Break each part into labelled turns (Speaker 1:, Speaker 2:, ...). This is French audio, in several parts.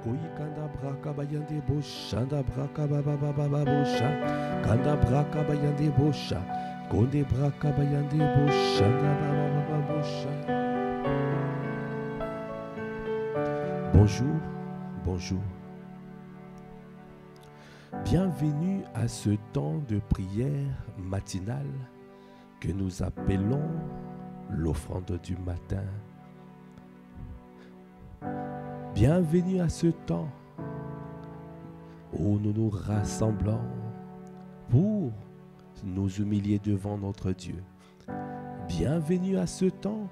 Speaker 1: Koyi kanda braka bayande boshanda braka baba baba bosha. Kanda braka bayande bosha. Konde braka bayande boshanda baba baba bosha. Bonjour, bonjour. Bienvenue à ce temps de prière matinale que nous appelons l'offrande du matin. Bienvenue à ce temps où nous nous rassemblons pour nous humilier devant notre Dieu. Bienvenue à ce temps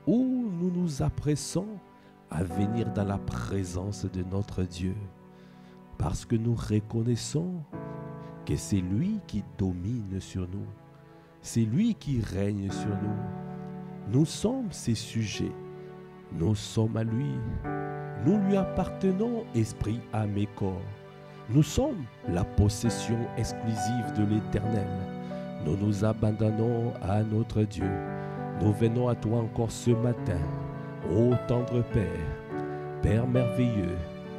Speaker 1: où nous nous appressons à venir dans la présence de notre Dieu. Parce que nous reconnaissons que c'est lui qui domine sur nous. C'est lui qui règne sur nous. Nous sommes ses sujets. Nous sommes à lui. Nous lui appartenons, esprit, âme et corps. Nous sommes la possession exclusive de l'Éternel. Nous nous abandonnons à notre Dieu. Nous venons à toi encore ce matin. Ô tendre Père, Père merveilleux,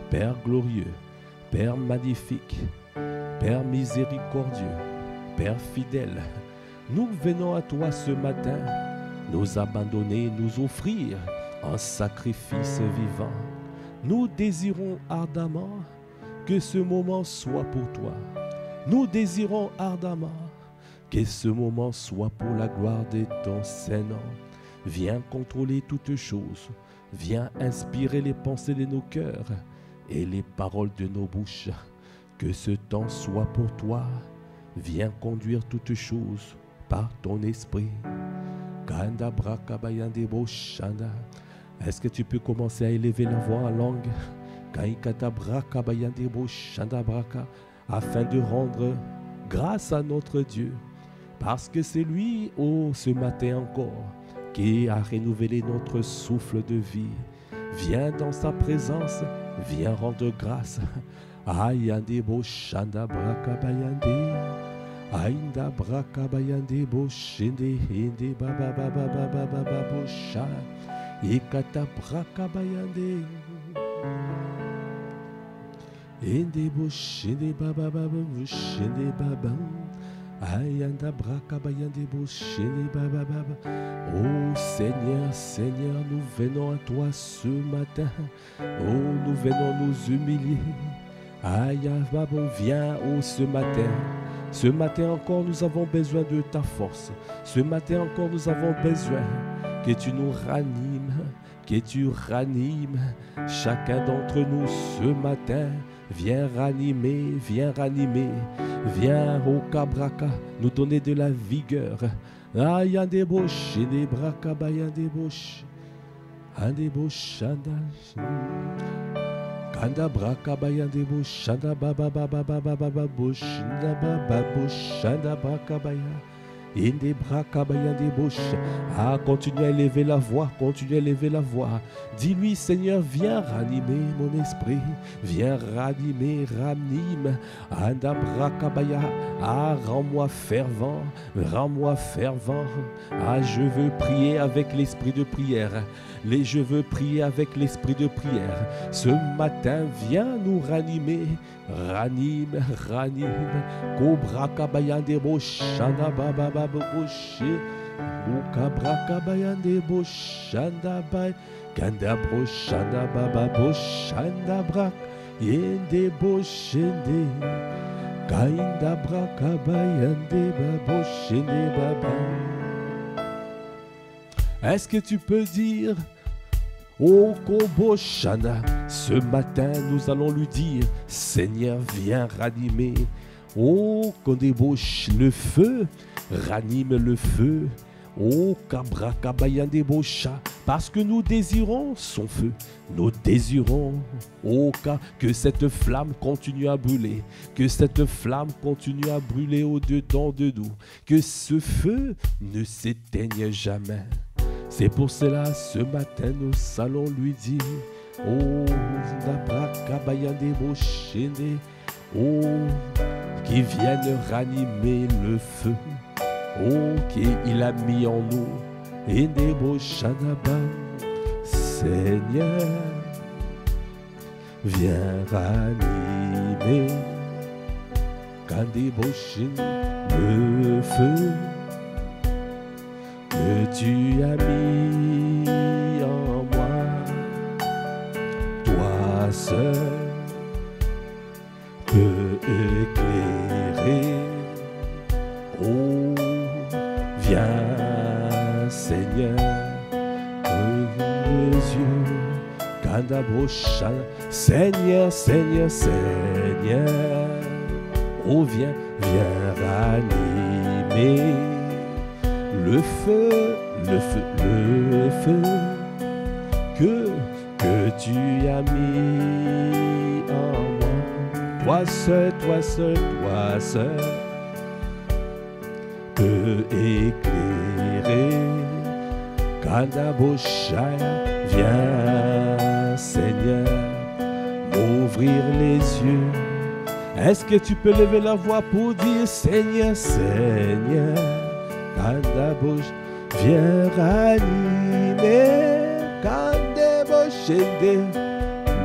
Speaker 1: Père glorieux, Père magnifique, Père miséricordieux, Père fidèle, nous venons à toi ce matin, nous abandonner, nous offrir un sacrifice vivant. Nous désirons ardemment que ce moment soit pour toi. Nous désirons ardemment que ce moment soit pour la gloire de ton Saint-Nom. Viens contrôler toutes choses, viens inspirer les pensées de nos cœurs et les paroles de nos bouches. Que ce temps soit pour toi. Viens conduire toutes choses par ton esprit. Kanda braka bayande boshanda. Est-ce que tu peux commencer à élever la voix en langue? Kaikata braka bayande boshanda braka. Afin de rendre grâce à notre Dieu. Parce que c'est lui, ce matin encore, qui a renouvelé notre souffle de vie. Viens dans sa présence. Viens rendre grâce. Ayande boshanda braka bayande. Ainda braka bayande boshende hende baba baba baba baba bosha. Ekata braka bayande. Hende boshende baba baba boshende baba. Ayanda braka bayande boshende baba baba. Oh Seigneur, Seigneur, nous venons à toi ce matin. Oh, nous venons nous humilier. Aïe, Baba, viens, ce matin. Ce matin encore, nous avons besoin de ta force. Ce matin encore, nous avons besoin que tu nous ranimes, que tu ranimes chacun d'entre nous ce matin. Viens ranimer, viens ranimer. Viens, au Kabraka, nous donner de la vigueur. Aïe, un des boches, des braka, baïa des boches. Un des boches, Kanda braka bayande bo shanda baba baba baba baba bo shanda baba bo shanda braka baya. Inde braka bayande bo. Ah, continue à élever la voix, continue à élever la voix. Dis-lui, Seigneur, viens ranimer mon esprit, viens ranimer, ranime. Anda braka baya. Ah, rends-moi fervent, rends-moi fervent. Ah, je veux prier avec l'esprit de prière. Je veux prier avec l'esprit de prière. Ce matin, viens nous ranimer. Ranime, ranime. Cobra kabayande boshanda baba baba boshe. Ukabra kabayande boshanda bay. Kanda broshanda baba boshanda brak. Yende boshende. Kainda braka bayande baba boshende baba. Est-ce que tu peux dire, oh Koboshana, ce matin nous allons lui dire, Seigneur, viens ranimer. Oh Kondebosh, le feu, ranime le feu. Oh Kabrakabayande Bosha, parce que nous désirons son feu. Nous désirons, oh que cette flamme continue à brûler. Que cette flamme continue à brûler au-dedans de nous. Que ce feu ne s'éteigne jamais. C'est pour cela, ce matin, nous allons lui dire, oh, Nabrakabayande Boshende, oh, qui vienne ranimer le feu, oh, qu'il a mis en nous, Ende Boshanaba, Seigneur, viens ranimer. Quand débauche le feu que tu as mis en moi, toi seul peux éclairer. Oh, viens Seigneur, ouvre les yeux, Kandabosha, Seigneur, Seigneur, Seigneur. Oh, viens, viens ranimer le feu, le feu, le feu que tu as mis en moi. Toi seul, toi seul, toi seul peut éclairer. Kandabosha, viens Seigneur, m'ouvrir les yeux. Est-ce que tu peux lever la voix pour dire Seigneur, Seigneur, Kandabosha, viens ranimer, Kandabosha,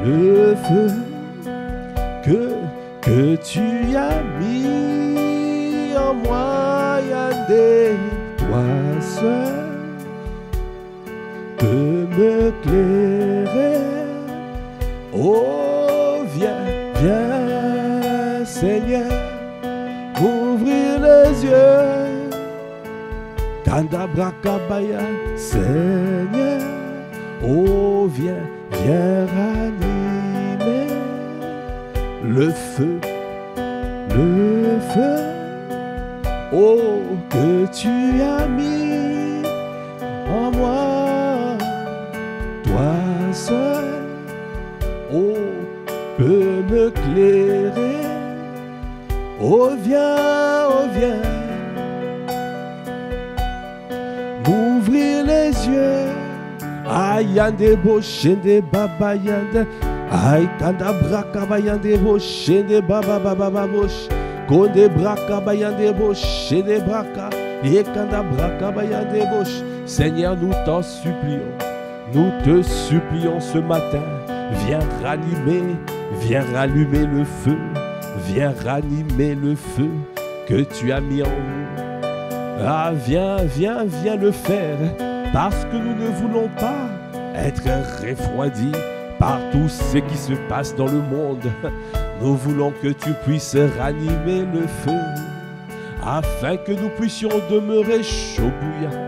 Speaker 1: le feu que tu as mis en moi, Yandé, toi seul peux m'éclairer. Oh, viens, viens, Seigneur, ouvrir les yeux. Kandabrakabaya, Seigneur, oh, viens, viens ranimer le feu, oh, que tu as mis en moi, toi seul, oh, peux m'éclairer. Oh, viens, m'ouvrir les yeux. Ayande boshende baba yande, ay kanda braka bayande boshende baba baba bosh, konde braka bayande boshende braka, et kanda braka bayande bosh. Seigneur, nous t'en supplions, nous te supplions ce matin, viens ranimer, viens rallumer le feu, viens ranimer le feu que tu as mis en nous. Ah, viens, viens, viens le faire, parce que nous ne voulons pas être refroidis par tout ce qui se passe dans le monde. Nous voulons que tu puisses ranimer le feu, afin que nous puissions demeurer chauds bouillants.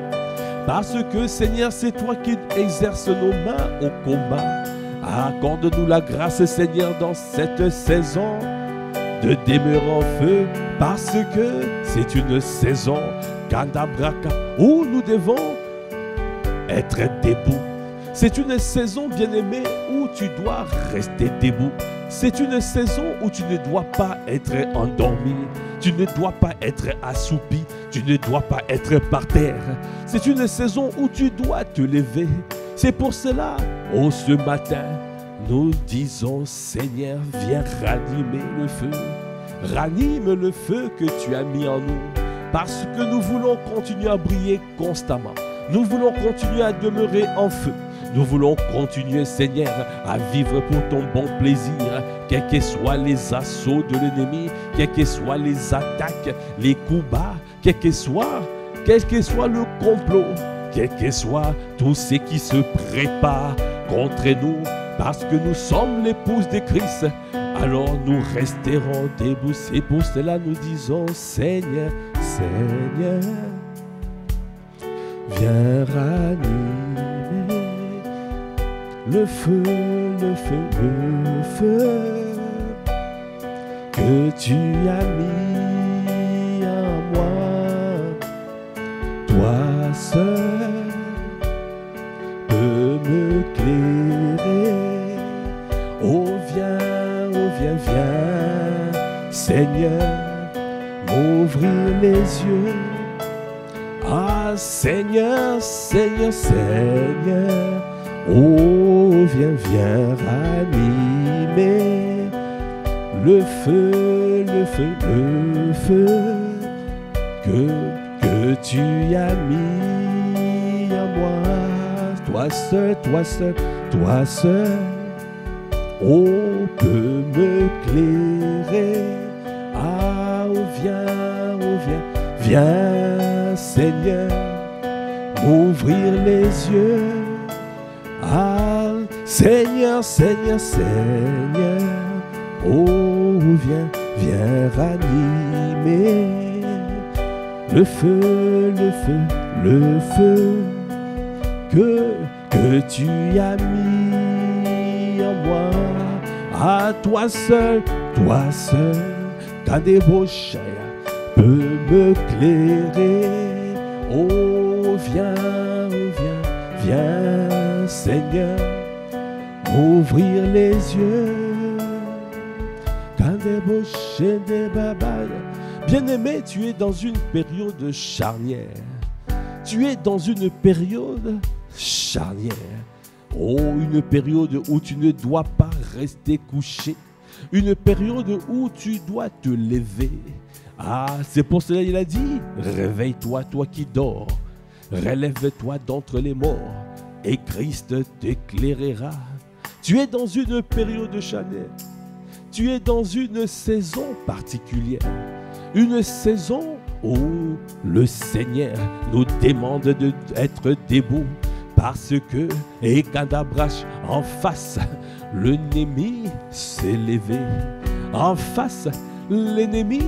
Speaker 1: Parce que Seigneur, c'est toi qui exerces nos mains au combat. Accorde-nous la grâce, Seigneur, dans cette saison de demeurer en feu, parce que c'est une saison, Kandabraka, où nous devons être debout. C'est une saison, bien-aimé, où tu dois rester debout. C'est une saison où tu ne dois pas être endormi. Tu ne dois pas être assoupi. Tu ne dois pas être par terre. C'est une saison où tu dois te lever. C'est pour cela, oh, ce matin, nous disons, Seigneur, viens ranimer le feu. Ranime le feu que tu as mis en nous. Parce que nous voulons continuer à briller constamment. Nous voulons continuer à demeurer en feu. Nous voulons continuer, Seigneur, à vivre pour ton bon plaisir, quels que soient les assauts de l'ennemi, quels que soient les attaques, les coups bas, quel que soit le complot, quel que soit tout ce qui se prépare contre nous, parce que nous sommes l'épouse de Christ, alors nous resterons debout. C'est pour cela nous disons, Seigneur, Seigneur, viens ranimer le feu, le feu, le feu que tu as mis en moi. Toi seul peux m'éclairer. Oh viens, viens, Seigneur, m'ouvrir les yeux. Ah Seigneur, Seigneur, Seigneur, oh viens, viens ranimer le feu, le feu, le feu que tu as mis en moi. Toi seul, toi seul, toi seul oh, peut m'éclairer. Ah, oh, viens, viens, Seigneur, m'ouvrir les yeux. Ah, Seigneur, Seigneur, Seigneur, oh, viens ranimer le feu, que tu as mis en moi. À toi seul, Kadeboshaya, peut m'éclairer. Oh, viens, Seigneur, m'ouvrir les yeux. Bien-aimé, tu es dans une période charnière. Tu es dans une période charnière. Oh, une période où tu ne dois pas rester couché. Une période où tu dois te lever. Ah, c'est pour cela qu'il a dit, réveille-toi, toi qui dors. Relève-toi d'entre les morts et Christ t'éclairera. Tu es dans une période charnière. Tu es dans une saison particulière. Une saison où le Seigneur nous demande d'être debout. Parce que, et Kadabrash, en face, l'ennemi s'est levé. En face, l'ennemi,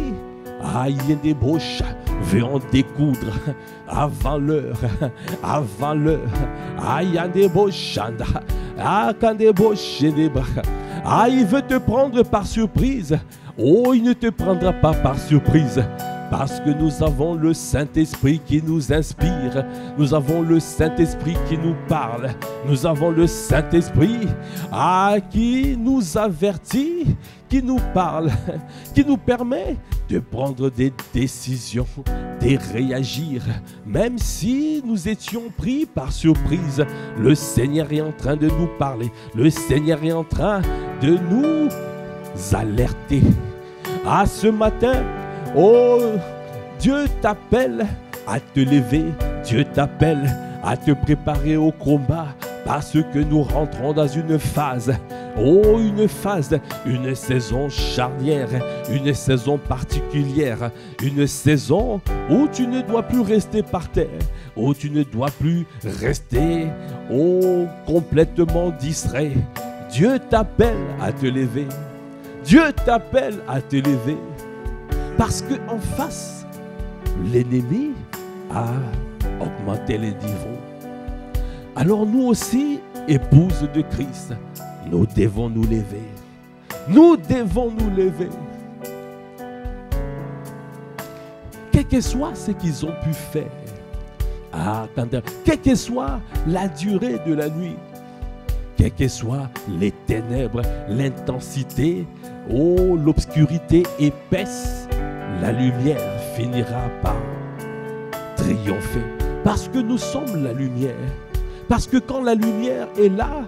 Speaker 1: aïe des bouches, veut en découdre avant l'heure. Aïe des bouches, ah, il veut te prendre par surprise. Oh, il ne te prendra pas par surprise. Parce que nous avons le Saint-Esprit qui nous inspire. Nous avons le Saint-Esprit qui nous parle. Nous avons le Saint-Esprit qui nous avertit, qui nous parle, qui nous permet de prendre des décisions, de réagir. Même si nous étions pris par surprise, le Seigneur est en train de nous parler. Le Seigneur est en train de nous alerter. Ah, ce matin, oh, Dieu t'appelle à te lever. Dieu t'appelle à te préparer au combat. Parce que nous rentrons dans une phase, oh, une saison charnière, une saison particulière, une saison où tu ne dois plus rester par terre, où tu ne dois plus rester, oh, complètement distrait. Dieu t'appelle à te lever. Dieu t'appelle à te lever. Parce qu'en face, l'ennemi a augmenté les niveaux. Alors nous aussi, épouses de Christ, nous devons nous lever. Nous devons nous lever. Quel que soit ce qu'ils ont pu faire, quelle que soit la durée de la nuit, quelles que soient les ténèbres, l'intensité, oh, l'obscurité épaisse, la lumière finira par triompher. Parce que nous sommes la lumière. Parce que quand la lumière est là,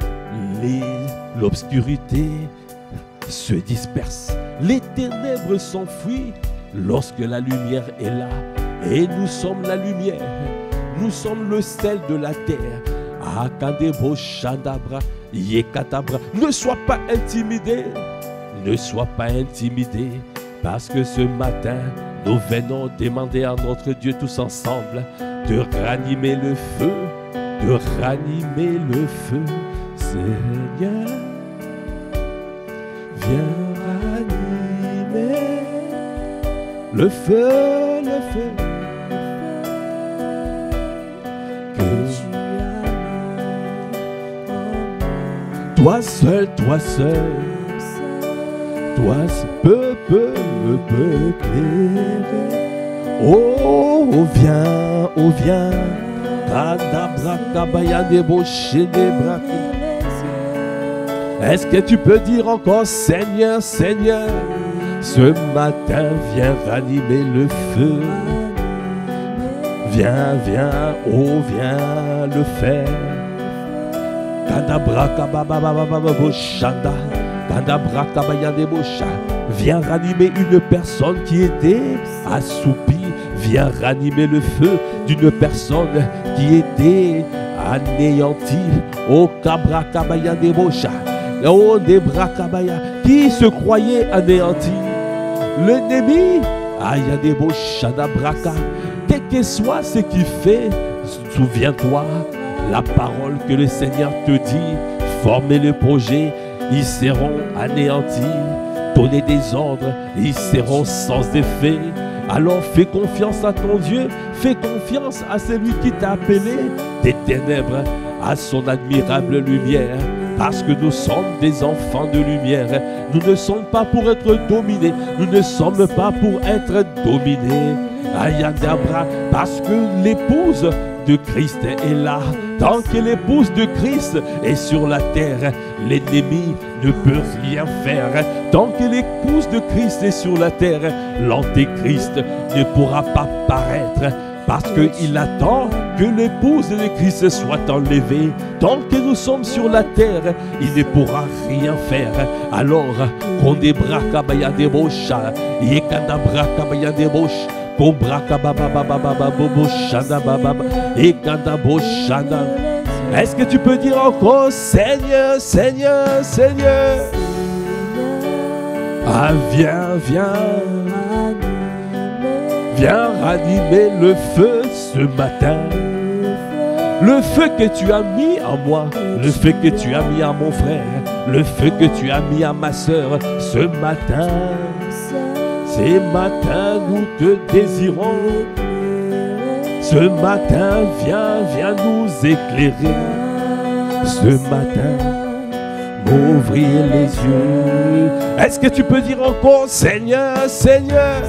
Speaker 1: l'obscurité se disperse. Les ténèbres s'enfuient lorsque la lumière est là. Et nous sommes la lumière. Nous sommes le sel de la terre. Akandebo Shandabra, Yekatabra. Ne sois pas intimidé. Ne sois pas intimidé. Parce que ce matin, nous venons demander à notre Dieu tous ensemble de ranimer le feu. De ranimer le feu, Seigneur, viens ranimer le feu, que toi seul, toi peux éclairer. Oh, viens. Est-ce que tu peux dire encore Seigneur, Seigneur, ce matin viens ranimer le feu. Viens, oh viens le faire. Viens ranimer une personne qui était assoupie. Viens ranimer le feu d'une personne qui était anéantie. Oh Kabra Kabaya Debosha. oh, des brakabaya, qui se croyait anéanti. L'ennemi, aïe, des beaux braka, quel que soit ce qu'il fait, souviens-toi, la parole que le Seigneur te dit, former le projet, ils seront anéantis. Donner des ordres, ils seront sans effet. Alors fais confiance à ton Dieu, fais confiance à celui qui t'a appelé des ténèbres à son admirable lumière. Parce que nous sommes des enfants de lumière. Nous ne sommes pas pour être dominés, nous ne sommes pas pour être dominés. Ayadabra, parce que l'épouse de Christ est là. Tant que l'épouse de Christ est sur la terre, l'ennemi ne peut rien faire. Tant que l'épouse de Christ est sur la terre, l'antéchrist ne pourra pas paraître. Parce qu'il attend que l'épouse de Christ soit enlevée. Tant que nous sommes sur la terre, il ne pourra rien faire. Alors, qu'on débraque à débaucha, yekanda braka débauche. Est-ce que tu peux dire encore Seigneur, Seigneur, Seigneur? Ah, viens, viens. Viens ranimer le feu ce matin. Le feu que tu as mis en moi, le feu que tu as mis à mon frère, le feu que tu as mis à ma soeur ce matin. Ce matin, nous te désirons. Ce matin, viens nous éclairer. Ce matin, m'ouvrir les yeux. Est-ce que tu peux dire encore Seigneur, Seigneur?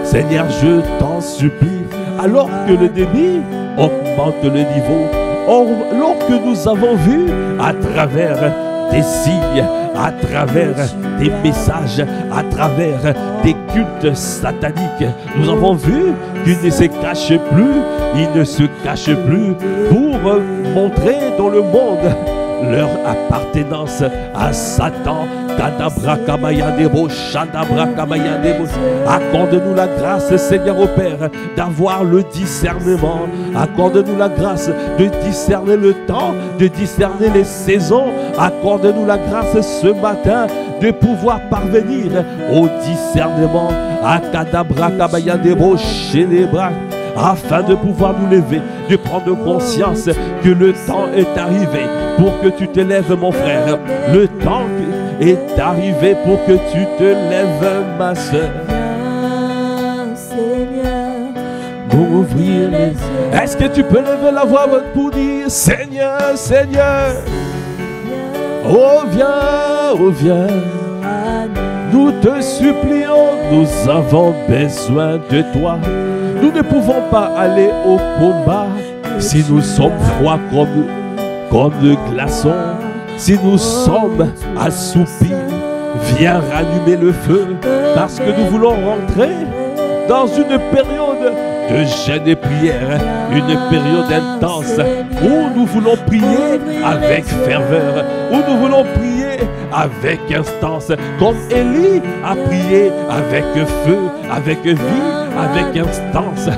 Speaker 1: Seigneur, je t'en supplie. Alors que le débit augmente le niveau, alors que nous avons vu à travers des signes, à travers des messages, à travers des cultes sataniques, nous avons vu qu'ils ne se cachent plus, ils ne se cachent plus pour montrer dans le monde leur appartenance à Satan. Accorde-nous la grâce, Seigneur au Père, d'avoir le discernement. Accorde-nous la grâce de discerner le temps, de discerner les saisons. Accorde-nous la grâce ce matin de pouvoir parvenir au discernement. Afin de pouvoir nous lever, de prendre conscience que le temps est arrivé pour que tu te lèves, mon frère. Le temps est arrivé pour que tu te lèves, ma soeur. M'ouvrir les yeux. Est-ce que tu peux lever la voix pour dire Seigneur, Seigneur? Oh viens, oh viens. Nous te supplions, nous avons besoin de toi. Nous ne pouvons pas aller au combat si nous sommes froids comme le glaçon, si nous sommes assoupis. Viens rallumer le feu, parce que nous voulons rentrer dans une période de jeûne et prière, une période intense où nous voulons prier avec ferveur, où nous voulons prier avec instance, comme Élie a prié avec feu, avec vie, avec instance.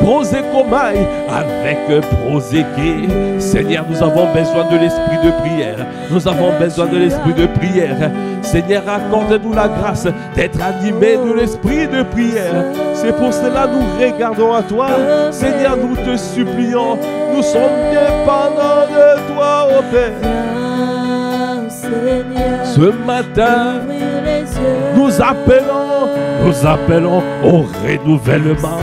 Speaker 1: Prosékomai avec proséké. Seigneur, nous avons besoin de l'esprit de prière. Nous avons besoin de l'esprit de prière. Seigneur, accorde-nous la grâce d'être animés de l'esprit de prière. C'est pour cela que nous regardons à toi. Seigneur, nous te supplions. Nous sommes dépendants de toi, ô Père. Ce matin, nous appelons au renouvellement.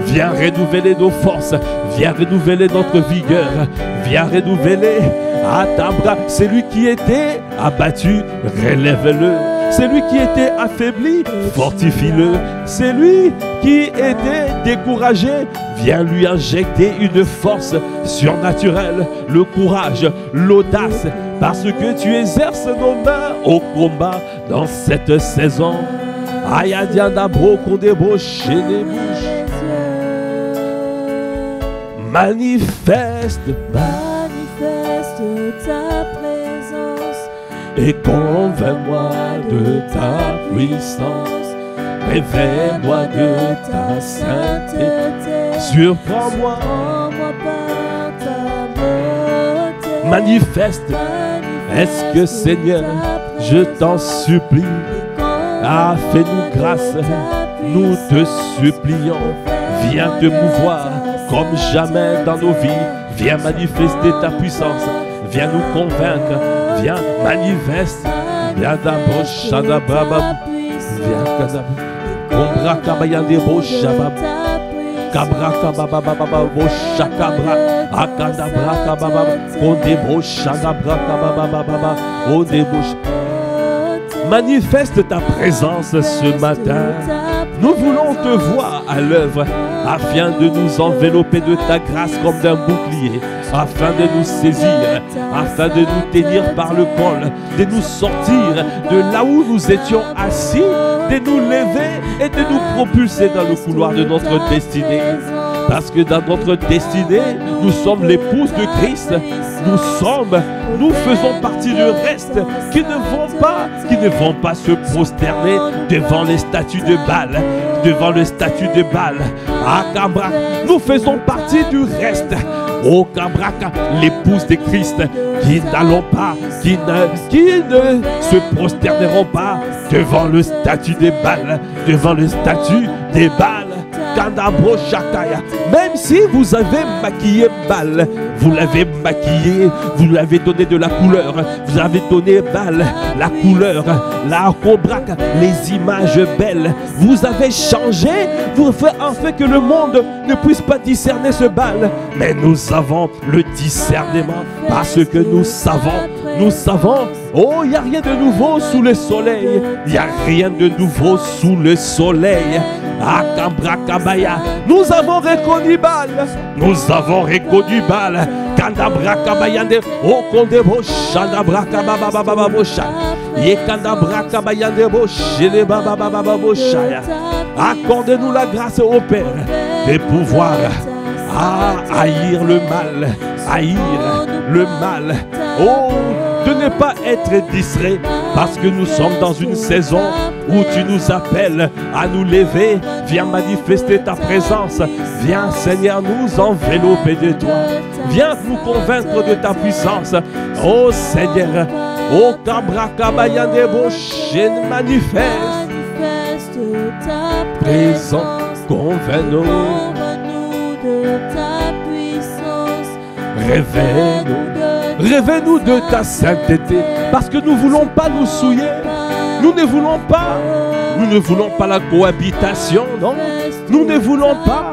Speaker 1: Viens renouveler nos forces, viens renouveler notre vigueur, viens renouveler à ta bras. Celui qui était abattu, relève-le. Celui qui était affaibli, fortifie-le. Celui qui était découragé, viens lui injecter une force surnaturelle, le courage, l'audace, parce que tu exerces nos mains au combat dans cette saison. Ayadiana broko débauche les bouches. Manifeste
Speaker 2: ta présence
Speaker 1: et convainc-moi de ta puissance. Révèle-moi de ta sainteté. Surprends-moi
Speaker 2: par ta beauté.
Speaker 1: Manifeste Est-ce que Seigneur, je t'en supplie, fais-nous grâce, nous te supplions. Viens te mouvoir comme jamais dans nos vies. Viens manifester ta puissance. Viens nous convaincre. Viens manifeste. Viens d'abord, Shadababa. Viens Kadab. Kombra Kabayande Boshabab. Kabra Kabababa Boshakabra. Akadabra Kababa. Ondebo Shadabra Kabababa. Ondebo. Manifeste ta présence ce matin. Nous voulons te voir à l'œuvre afin de nous envelopper de ta grâce comme d'un bouclier, afin de nous saisir, afin de nous tenir par le col, de nous sortir de là où nous étions assis, de nous lever et de nous propulser dans le couloir de notre destinée. Parce que dans notre destinée, nous sommes l'épouse de Christ. Nous faisons partie du reste qui ne vont pas se prosterner devant les statues de Baal, devant le statut de Baal. Nous faisons partie du reste. Au Kabraka, l'épouse de Christ, qui n'allons pas, qui ne se prosterneront pas devant le statut de Baal, devant le statut de Baal. Même si vous avez maquillé Baal, vous l'avez maquillé, vous lui avez donné de la couleur, vous avez donné Baal la couleur, la cobraque, les images belles, vous avez changé, vous faites en fait que le monde ne puisse pas discerner ce Baal, mais nous avons le discernement parce que nous savons, oh, il n'y a rien de nouveau sous le soleil, il n'y a rien de nouveau sous le soleil. Nous avons reconnu Baal. Nous avons reconnu Baal. Kandabrakabayande. O kondebo shandabrakabababababocha. Yekandabrakabayande boshele bababababocha. Accordez-nous la grâce au Père de pouvoir haïr le mal. Haïr le mal. Oh, de ne pas être distrait parce que nous sommes dans une saison où tu nous appelles à nous lever. Viens manifester ta présence. Viens, Seigneur, nous envelopper de toi. Viens nous convaincre de ta puissance. Oh Seigneur, oh Kabrakabayandebo, je manifeste ta présence. Convainc-nous de ta puissance. Révèle-nous de ta sainteté, parce que nous ne voulons pas nous souiller. Nous ne voulons pas la cohabitation, non. Nous ne voulons pas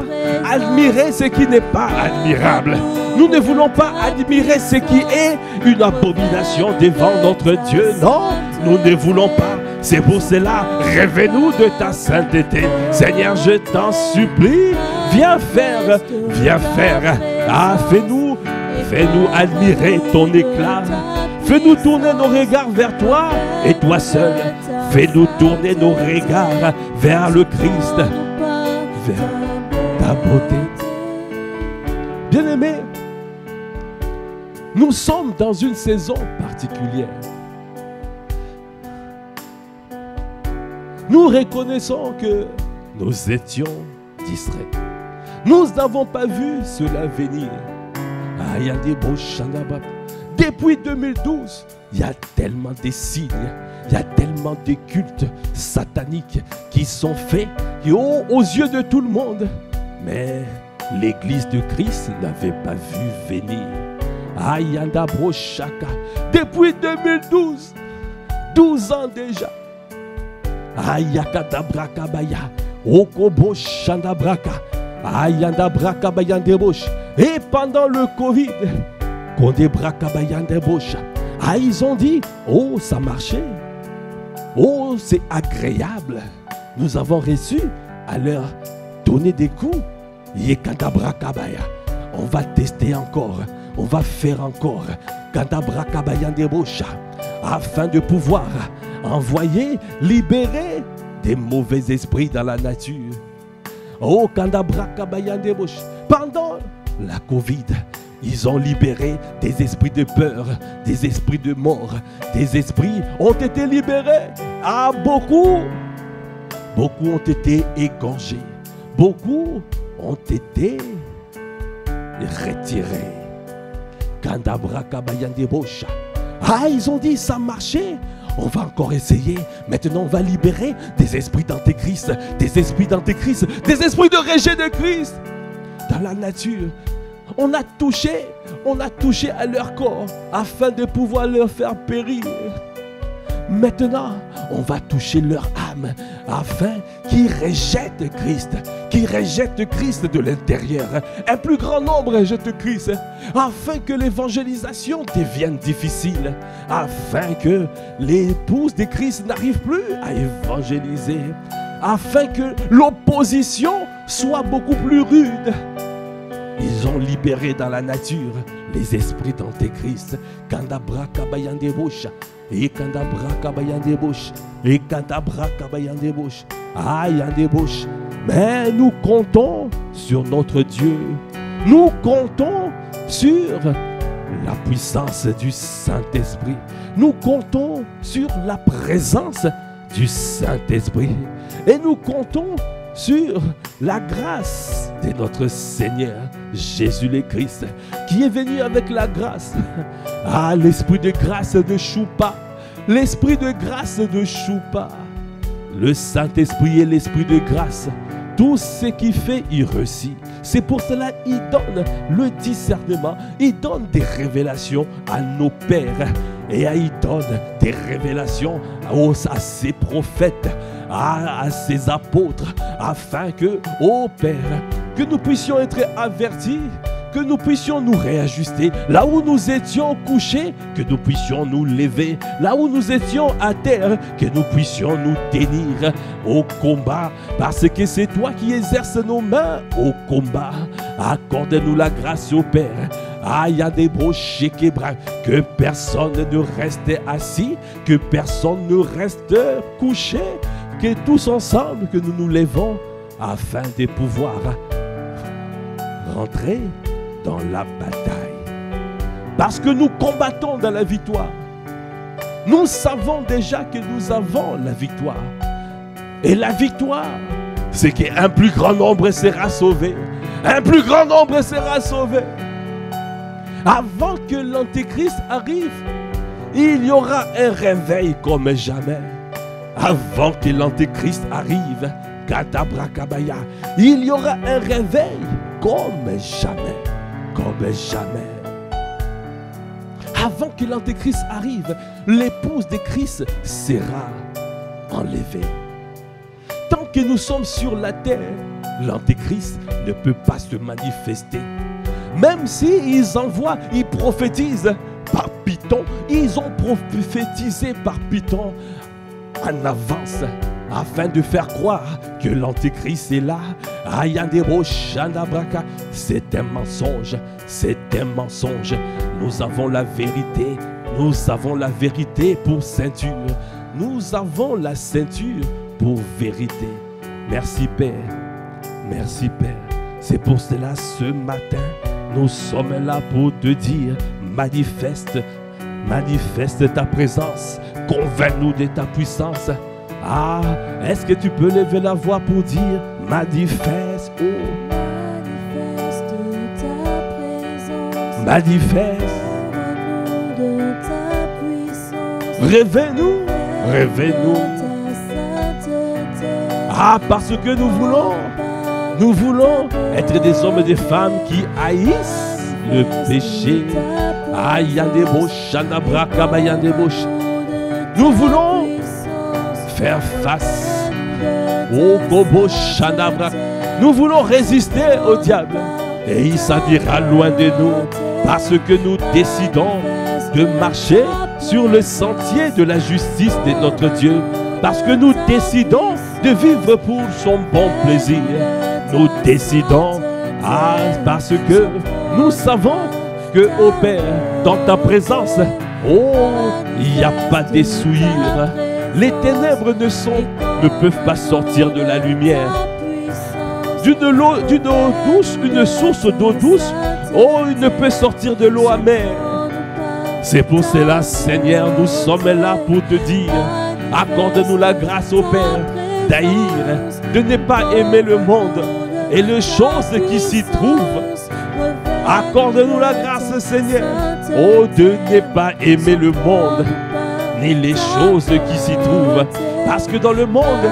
Speaker 1: admirer ce qui n'est pas admirable. Nous ne voulons pas admirer ce qui est une abomination devant notre Dieu, non. Nous ne voulons pas. C'est pour cela, révèle-nous de ta sainteté. Seigneur, je t'en supplie, viens faire. Fais-nous admirer ton éclat. Fais-nous tourner nos regards vers toi et toi seul. Fais-nous tourner nos regards vers le Christ, vers ta beauté. Bien-aimés, nous sommes dans une saison particulière. Nous reconnaissons que nous étions distraits. Nous n'avons pas vu cela venir. Il y a des beaux chanabab. Depuis 2012, il y a tellement de signes, il y a tellement de cultes sataniques qui sont faits aux yeux de tout le monde. Mais l'église de Christ n'avait pas vu venir. Ayanda Brochaka. Depuis 2012, 12 ans déjà. Ayakata Brakabaya. Okobo Chandabraka. Ayanda Brakabayandebosh. Et pendant le Covid, ils ont dit, oh, ça marchait. Oh, c'est agréable. Nous avons reçu à leur donner des coups. On va tester encore. On va faire encore. Afin de pouvoir envoyer, libérer des mauvais esprits dans la nature. Oh, pendant la Covid, ils ont libéré des esprits de peur, des esprits de mort, des esprits ont été libérés. Beaucoup ont été égorgés, beaucoup ont été retirés. Ah, ils ont dit ça marchait. On va encore essayer. Maintenant, on va libérer des esprits d'antéchrist, des esprits d'antéchrist, des esprits de rejet de Christ dans la nature. On a touché à leur corps afin de pouvoir leur faire périr. Maintenant, on va toucher leur âme afin qu'ils rejettent Christ de l'intérieur. Un plus grand nombre rejette Christ afin que l'évangélisation devienne difficile, afin que l'épouse de Christ n'arrive plus à évangéliser, afin que l'opposition soit beaucoup plus rude. Ils ont libéré dans la nature les esprits d'antéchrist. Kandabra kabayan des bouches. Et kandabra kabayan des bouches. Et kandabra kabayan des bouches. Aïe des bouches. Mais nous comptons sur notre Dieu. Nous comptons sur la puissance du Saint-Esprit. Nous comptons sur la présence du Saint-Esprit. Et nous comptons sur la grâce de notre Seigneur Jésus le Christ, qui est venu avec la grâce. Ah, l'esprit de grâce de Choupa, l'esprit de grâce de Choupa. Le Saint-Esprit est l'esprit de grâce. Tout ce qu'il fait, il réussit. C'est pour cela qu'il donne le discernement. Il donne des révélations à nos pères. Et il donne des révélations à ses prophètes, à ses apôtres, afin que, ô Père, que nous puissions être avertis, que nous puissions nous réajuster. Là où nous étions couchés, que nous puissions nous lever. Là où nous étions à terre, que nous puissions nous tenir au combat. Parce que c'est toi qui exerces nos mains au combat. Accorde-nous la grâce, ô Père. Ah, il y a des brochets qui braquent. Que personne ne reste assis, que personne ne reste couché. Que tous ensemble, que nous nous levons afin de pouvoir rentrer dans la bataille. Parce que nous combattons dans la victoire. Nous savons déjà que nous avons la victoire. Et la victoire, c'est qu'un plus grand nombre sera sauvé. Un plus grand nombre sera sauvé. Avant que l'Antéchrist arrive, il y aura un réveil comme jamais. Avant que l'Antéchrist arrive, Katabrakabaya, il y aura un réveil comme jamais. Comme jamais. Avant que l'Antéchrist arrive, l'épouse de Christ sera enlevée. Tant que nous sommes sur la terre, l'Antéchrist ne peut pas se manifester. Même s'ils envoient, ils prophétisent par Python, ils ont prophétisé par Python en avance, afin de faire croire que l'Antéchrist est là. C'est un mensonge, c'est un mensonge. Nous avons la vérité, nous avons la vérité pour ceinture. Nous avons la ceinture pour vérité. Merci Père, merci Père. C'est pour cela ce matin, nous sommes là pour te dire, manifeste ta présence, convainc-nous de ta puissance. Ah, est-ce que tu peux lever la voix pour dire, manifeste, oh.
Speaker 2: Manifeste ta présence.
Speaker 1: Manifeste.
Speaker 2: De ta puissance.
Speaker 1: Réveille-nous, réveille-nous.
Speaker 2: Ta sainteté.
Speaker 1: Ah, parce que nous voulons être des hommes et des femmes qui haïssent le péché. Ah, il y a des bouches, il y a des bouches. Nous voulons faire face au Gobo Shanabra. Nous voulons résister au diable et il s'en ira loin de nous parce que nous décidons de marcher sur le sentier de la justice de notre Dieu, parce que nous décidons de vivre pour son bon plaisir. Nous décidons parce que nous savons que, ô Père, dans ta présence, il n'y a pas de souillure. Les ténèbres ne peuvent pas sortir de la lumière. D'une eau douce, une source d'eau douce, il ne peut sortir de l'eau amère. C'est pour cela, Seigneur, nous sommes là pour te dire, accorde-nous la grâce, ô Père, d'haïr, de ne pas aimer le monde et les choses qui s'y trouvent. Accorde-nous la grâce, Seigneur. Oh, de ne pas aimer le monde, ni les choses qui s'y trouvent. Parce que dans le monde,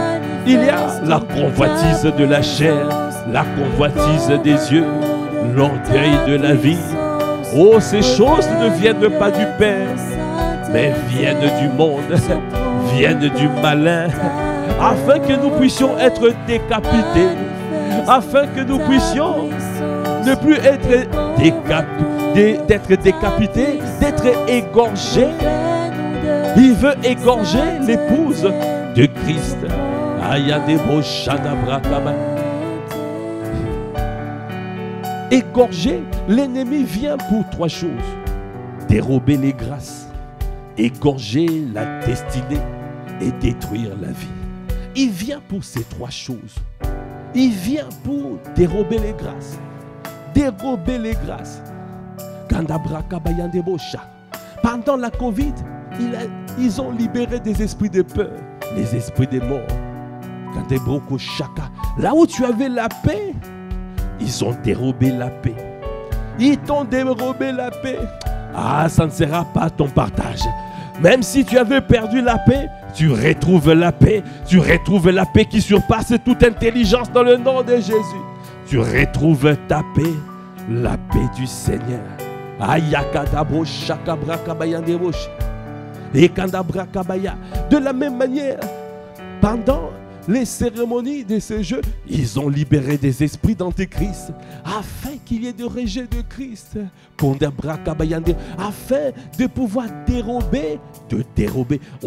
Speaker 1: il y a la convoitise de la chair, la convoitise des yeux, l'orgueil de la vie. Oh, ces choses ne viennent pas du Père, mais viennent du monde, viennent du malin, afin que nous puissions être décapités, afin que nous puissions ne plus être décapités, d'être égorgés. Il veut égorger l'épouse de Christ. Égorger, l'ennemi vient pour trois choses: dérober les grâces, égorger la destinée et détruire la vie. Il vient pour ces trois choses. Il vient pour dérober les grâces. Dérober les grâces. Pendant la Covid, ils ont libéré des esprits de peur, les esprits des morts. Là où tu avais la paix, ils ont dérobé la paix. Ils t'ont dérobé la paix. Ah, ça ne sera pas ton partage. Même si tu avais perdu la paix, tu retrouves la paix. Tu retrouves la paix qui surpasse toute intelligence dans le nom de Jésus. Tu retrouves ta paix, la paix du Seigneur. De la même manière, pendant les cérémonies de ces jeux, ils ont libéré des esprits d'antéchrist afin qu'il y ait de rejet de Christ, afin de pouvoir dérober,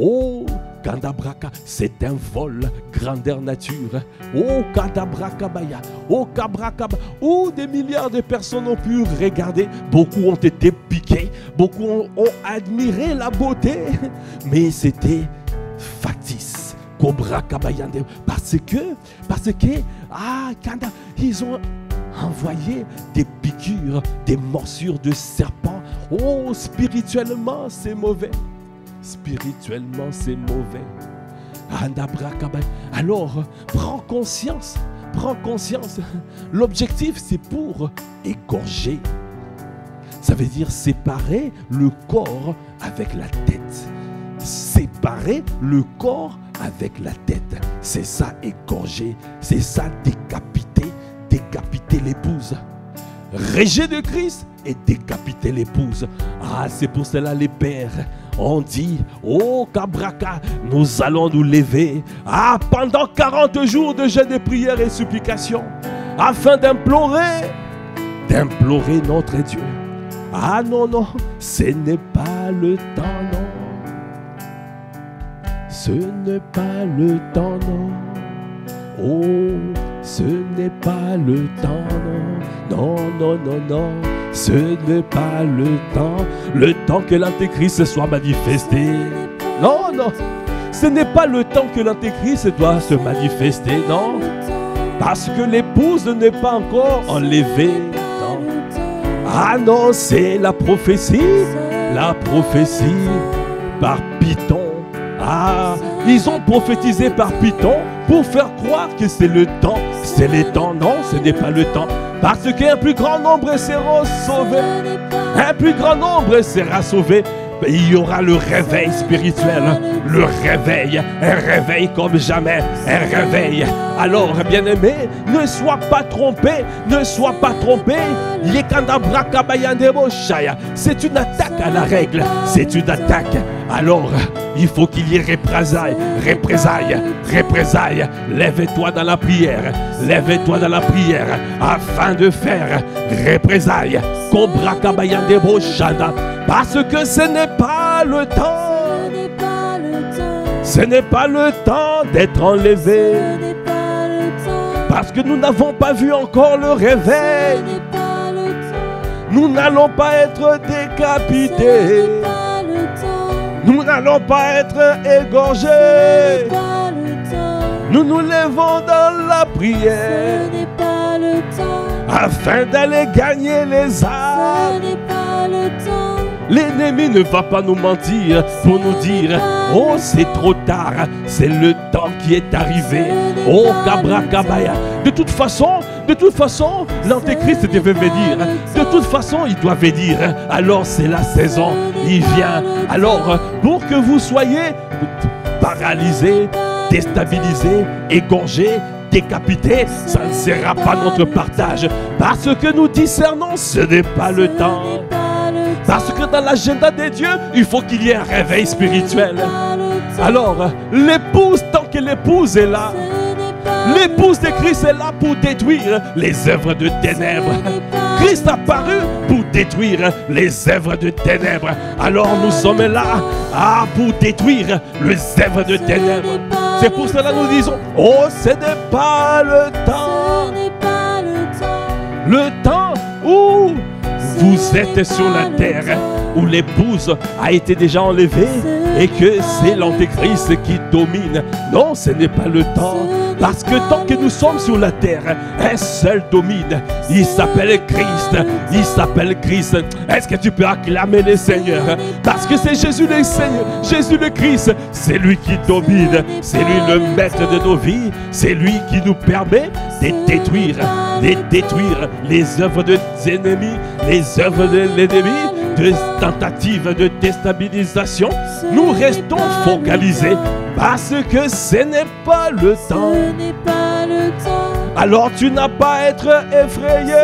Speaker 1: Oh, Kandabraka, c'est un vol grandeur nature. Oh, Kandabrakabaya, oh, Kabrakaba, où des milliards de personnes ont pu regarder. Beaucoup ont été piqués, beaucoup ont admiré la beauté, mais c'était factice. Parce que ils ont envoyé des piqûres, des morsures de serpents. Oh, spirituellement, c'est mauvais. Spirituellement, c'est mauvais. Alors, prends conscience. Prends conscience. L'objectif, c'est pour égorger. Ça veut dire séparer le corps avec la tête. Séparer le corps avec la tête. C'est ça, égorger. C'est ça, décapiter. Décapiter l'épouse. Rejet de Christ et décapiter l'épouse. Ah, c'est pour cela les pères ont dit: oh Kabraka, nous allons nous lever pendant 40 jours de jeûne, de prière et supplication, afin d'implorer notre Dieu. Ah non, non, ce n'est pas le temps, non. Ce n'est pas le temps, non. Oh, ce n'est pas le temps, non. Non, non, non, non. Ce n'est pas le temps que l'antéchrist soit manifesté. Non, non. Ce n'est pas le temps que l'antéchrist doit se manifester, non. Parce que l'épouse n'est pas encore enlevée. Non. Ah non, c'est la prophétie par Python. Ah, ils ont prophétisé par Python pour faire croire que c'est le temps. C'est le temps, non, ce n'est pas le temps. Parce qu'un plus grand nombre sera sauvé. Un plus grand nombre sera sauvé. Il y aura le réveil spirituel, le réveil, un réveil comme jamais, un réveil. Alors, bien-aimé, ne sois pas trompé, ne sois pas trompé. C'est une attaque à la règle, c'est une attaque. Alors, il faut qu'il y ait représailles, représailles, représailles. Lève-toi dans la prière, lève-toi dans la prière, afin de faire représailles. Parce que ce n'est pas le temps. Ce n'est pas le temps d'être enlevé. Parce que nous n'avons pas vu encore le réveil. Nous n'allons pas être décapités. Nous n'allons pas être égorgés. Nous nous levons dans la prière afin d'aller gagner les âmes. L'ennemi ne va pas nous mentir pour nous dire oh c'est trop tard, c'est le temps qui est arrivé. Oh Kabra Kabaya. De toute façon, l'Antéchrist devait venir. De toute façon, il doit venir. Alors c'est la saison, il vient. Alors pour que vous soyez paralysés, déstabilisés, égorgés, décapités, ça ne sera pas notre partage. Parce que nous discernons, ce n'est pas le temps. Parce que dans l'agenda des dieux, il faut qu'il y ait un réveil spirituel. Alors, l'épouse, tant que l'épouse est là, l'épouse de Christ est là pour détruire les œuvres de ténèbres. Christ a paru pour détruire les œuvres de ténèbres. Alors nous sommes là pour détruire les œuvres de ténèbres. C'est pour cela que nous disons, oh ce n'est pas le temps. Le temps où vous êtes sur la terre, où l'épouse a été déjà enlevée et que c'est l'Antéchrist qui domine. Non, ce n'est pas le temps. Parce que tant que nous sommes sur la terre, un seul domine. Il s'appelle Christ. Il s'appelle Christ. Est-ce que tu peux acclamer le Seigneur? Parce que c'est Jésus le Seigneur, Jésus le Christ. C'est lui qui domine. C'est lui le maître de nos vies. C'est lui qui nous permet de détruire les œuvres des ennemis, les œuvres de l'ennemi, de tentatives de déstabilisation. Nous restons focalisés parce que ce n'est pas le temps. Alors tu n'as pas à être effrayé.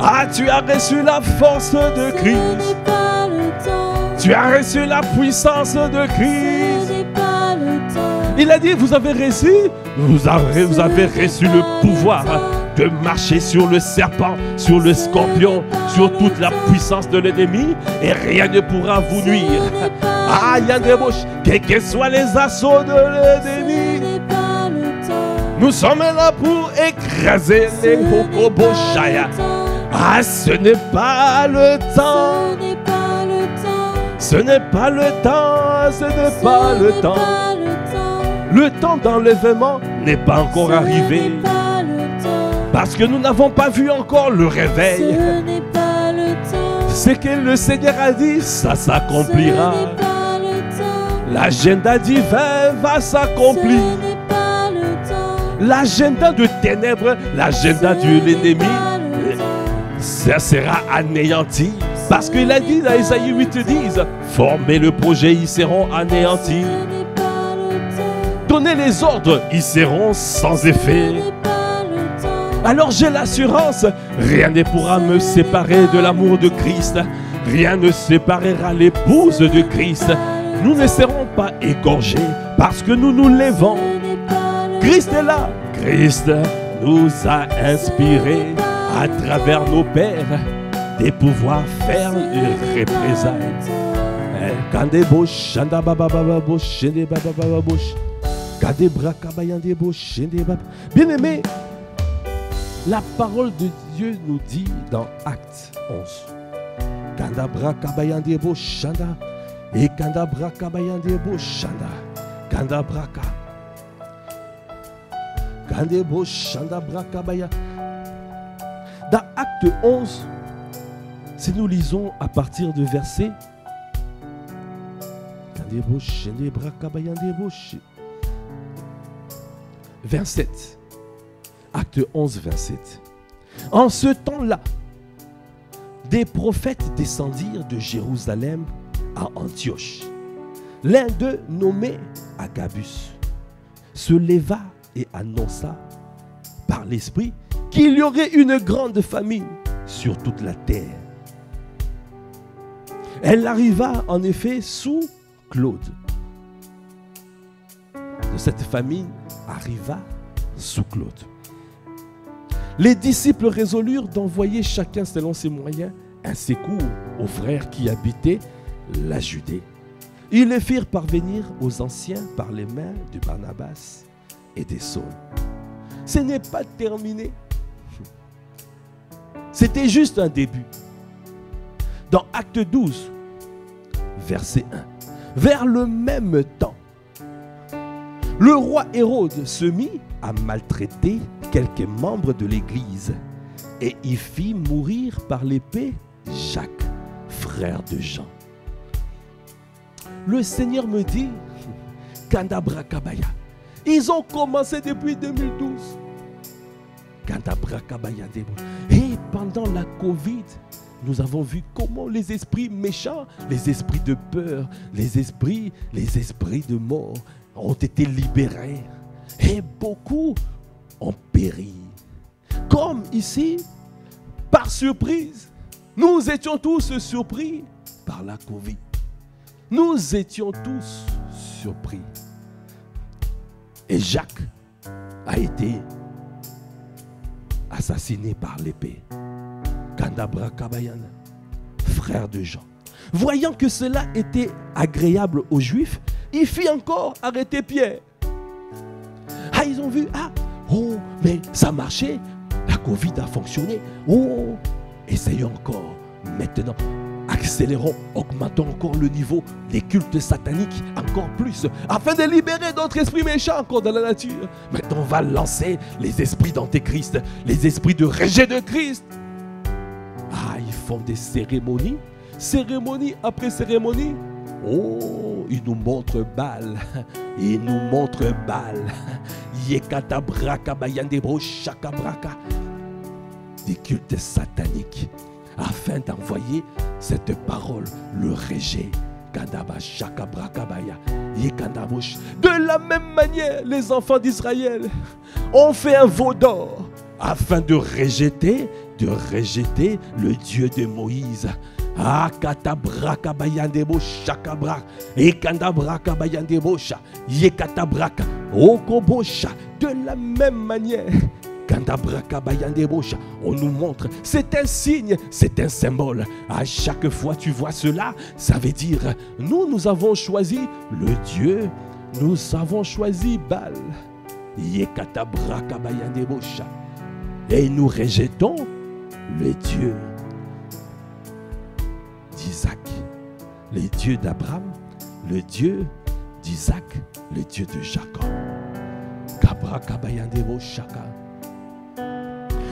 Speaker 1: Ah, tu as reçu la force de Christ. Tu as reçu la puissance de Christ. Il a dit, vous avez reçu le pouvoir de marcher sur le serpent, sur le scorpion, sur toute la puissance de l'ennemi, et rien ne pourra vous nuire. Ah, il y a des bouches, quels que soient les assauts de l'ennemi, nous sommes là pour écraser les Bokoboshaya. Ah, ce n'est pas le temps. Ce n'est pas le temps. Ce n'est pas le temps. Le temps d'enlèvement n'est pas encore arrivé. Parce que nous n'avons pas vu encore le réveil. Ce que le Seigneur a dit, ça s'accomplira. L'agenda divin va s'accomplir. L'agenda de ténèbres, l'agenda de l'ennemi, ça sera anéanti. Parce qu'il a dit dans Isaïe 8:10, formez le projet, ils seront anéantis. Donnez les ordres, ils seront sans effet. Alors j'ai l'assurance, rien ne pourra me séparer de l'amour de Christ. Rien ne séparera l'épouse de Christ. Nous ne serons pas égorgés parce que nous nous lèvons. Christ est là. Christ nous a inspirés à travers nos pères de pouvoir faire une représailles. Bien-aimé, la parole de Dieu nous dit dans Actes 11. Kandabra kabayandebo shanda et kandabra kabayandebo shanda kandabraka kandebo shanda brakabaya. Dans Acte 11, si nous lisons à partir du verset 27. Acte 11, 27. En ce temps-là, des prophètes descendirent de Jérusalem à Antioche. L'un d'eux, nommé Agabus, se leva et annonça par l'Esprit qu'il y aurait une grande famine sur toute la terre. Elle arriva en effet sous Claude. De cette famine arriva sous Claude. Les disciples résolurent d'envoyer chacun selon ses moyens un secours aux frères qui habitaient la Judée. Ils les firent parvenir aux anciens par les mains de Barnabas et des Saul. Ce n'est pas terminé. C'était juste un début. Dans Acte 12, verset 1. Vers le même temps, le roi Hérode se mit à maltraiter quelques membres de l'Église et y fit mourir par l'épée Jacques, frères de Jean. Le Seigneur me dit, Kandabra Kabaya, ils ont commencé depuis 2012. Kandabra Kabaya. Et pendant la Covid, nous avons vu comment les esprits méchants, les esprits de peur, les esprits de mort ont été libérés. Et beaucoup ont péri. Comme ici, par surprise, nous étions tous surpris par la Covid. Nous étions tous surpris. Et Jacques a été assassiné par l'épée. Kandabra Kabayana, frère de Jean. Voyant que cela était agréable aux Juifs, il fit encore arrêter Pierre. Ah, ils ont vu, mais ça marchait, la Covid a fonctionné. Oh, essayons encore. Maintenant, accélérons, augmentons encore le niveau des cultes sataniques encore plus, afin de libérer d'autres esprits méchants encore dans la nature. Maintenant, on va lancer les esprits d'antéchrist, les esprits de rejet de Christ. Ils font des cérémonies, cérémonie après cérémonie. Oh, ils nous montrent Baal, ils nous montrent Baal. Yekatabraka bayandebro shakabraka. Des cultes sataniques, afin d'envoyer cette parole, le rejet. De la même manière, les enfants d'Israël ont fait un veau d'or afin de rejeter le Dieu de Moïse. Katabraka bayandebo shakabra et kandabraka bayandebo sha yekatabraka okobosha. De la même manière, on nous montre, c'est un signe, c'est un symbole. À chaque fois tu vois cela, ça veut dire, nous avons choisi le Dieu, nous avons choisi Baal. Et nous rejetons le Dieu d'Isaac, le Dieu d'Abraham, le Dieu d'Isaac, le Dieu de Jacob.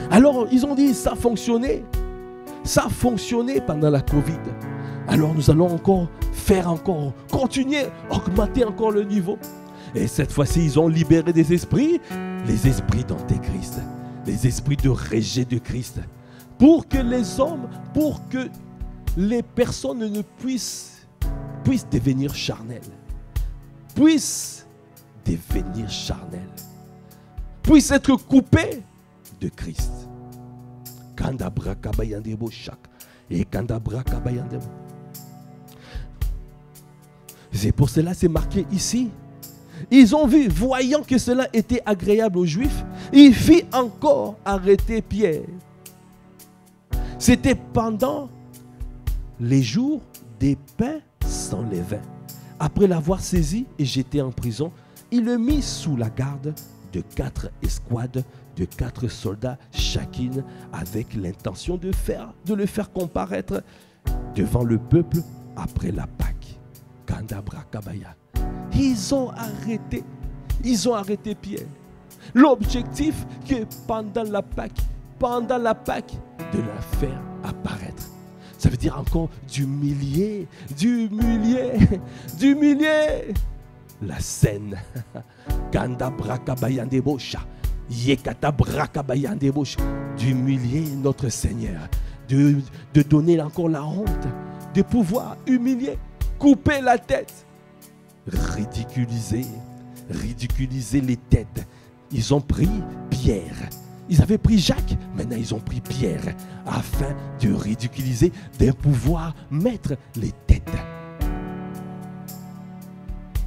Speaker 1: Alors ils ont dit, ça fonctionnait pendant la Covid. Alors nous allons encore continuer, augmenter encore le niveau. Et cette fois-ci, ils ont libéré des esprits, les esprits d'antéchrist, les esprits de rejet de Christ, pour que les hommes, pour que les personnes ne puissent devenir charnelles, puissent être coupées de Christ. C'est pour cela c'est marqué ici. Ils ont vu, voyant que cela était agréable aux Juifs, il fit encore arrêter Pierre. C'était pendant les jours des pains sans levain. Après l'avoir saisi et jeté en prison, il le mit sous la garde de 4 escouades, de 4 soldats chacune, avec l'intention de le faire comparaître devant le peuple après la Pâque. Kandabra Kabaya. Ils ont arrêté Pierre. L'objectif que pendant la Pâque, de la faire apparaître. Ça veut dire encore d'humilier la scène. D'humilier notre Seigneur, de donner encore la honte, de pouvoir humilier, couper la tête, ridiculiser les têtes. Ils ont pris Pierre. Ils avaient pris Jacques, maintenant ils ont pris Pierre, afin de ridiculiser, de pouvoir mettre les têtes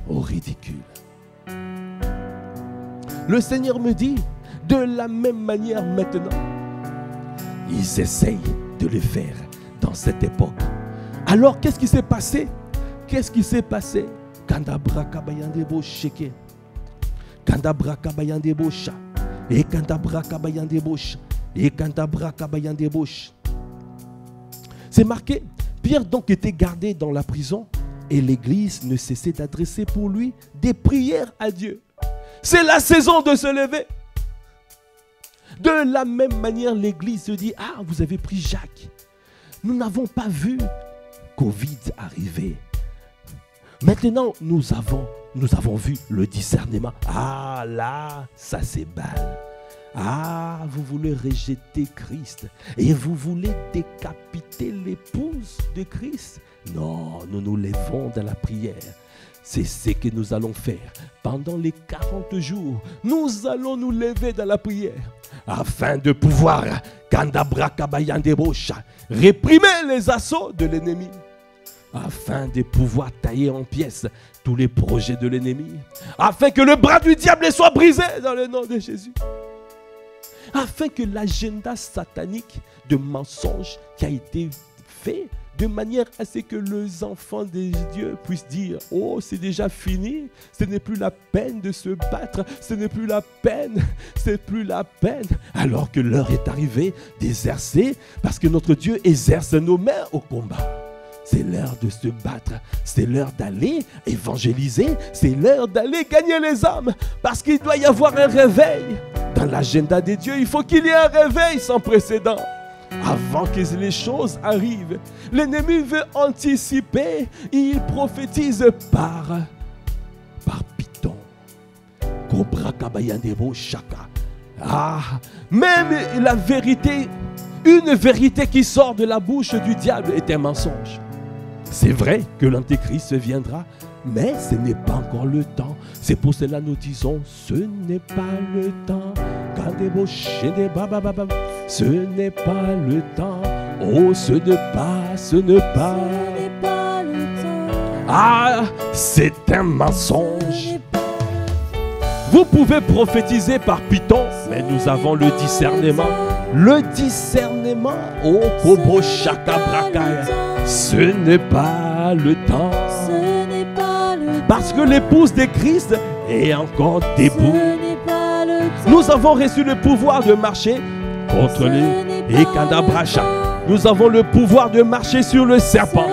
Speaker 1: au ridicule. Le Seigneur me dit, de la même manière maintenant, ils essayent de le faire dans cette époque. Alors qu'est-ce qui s'est passé? Kandabra kabayandebo sheke, Kandabra kabayandebo sha. Et c'est marqué, Pierre donc était gardé dans la prison et l'église ne cessait d'adresser pour lui des prières à Dieu. C'est la saison de se lever. De la même manière, l'église se dit, vous avez pris Jacques. Nous n'avons pas vu Covid arrivait. Maintenant, nous avons vu le discernement. Ah là, ça c'est mal. Ah, vous voulez rejeter Christ et vous voulez décapiter l'épouse de Christ. Non, nous nous levons dans la prière. C'est ce que nous allons faire. Pendant les 40 jours, nous allons nous lever dans la prière afin de pouvoir réprimer les assauts de l'ennemi, afin de pouvoir tailler en pièces tous les projets de l'ennemi, afin que le bras du diable soit brisé dans le nom de Jésus, afin que l'agenda satanique de mensonge qui a été fait de manière à ce que les enfants de Dieu puissent dire « Oh, c'est déjà fini, ce n'est plus la peine de se battre, ce n'est plus la peine, c'est plus la peine. » Alors que l'heure est arrivée d'exercer, parce que notre Dieu exerce nos mains au combat. C'est l'heure de se battre, c'est l'heure d'aller évangéliser, c'est l'heure d'aller gagner les âmes, parce qu'il doit y avoir un réveil. Dans l'agenda des dieux, il faut qu'il y ait un réveil sans précédent. Avant que les choses arrivent, l'ennemi veut anticiper, il prophétise par Python. Cobra Kabayandebo Shaka. Ah, même la vérité, une vérité qui sort de la bouche du diable est un mensonge. C'est vrai que l'antéchrist viendra, mais ce n'est pas encore le temps. C'est pour cela nous disons, ce n'est pas le temps. Ce n'est pas le temps. Oh, ce n'est pas
Speaker 2: le temps.
Speaker 1: Ah, c'est un mensonge. Vous pouvez prophétiser par Python, mais nous avons le discernement. Le discernement, oh, Kobo Shaka Brakaya. Ce n'est pas le temps. Parce que l'épouse de Christ est encore debout. Nous avons reçu le pouvoir de marcher contre les Ekadabracha. Nous avons le pouvoir de marcher sur le serpent,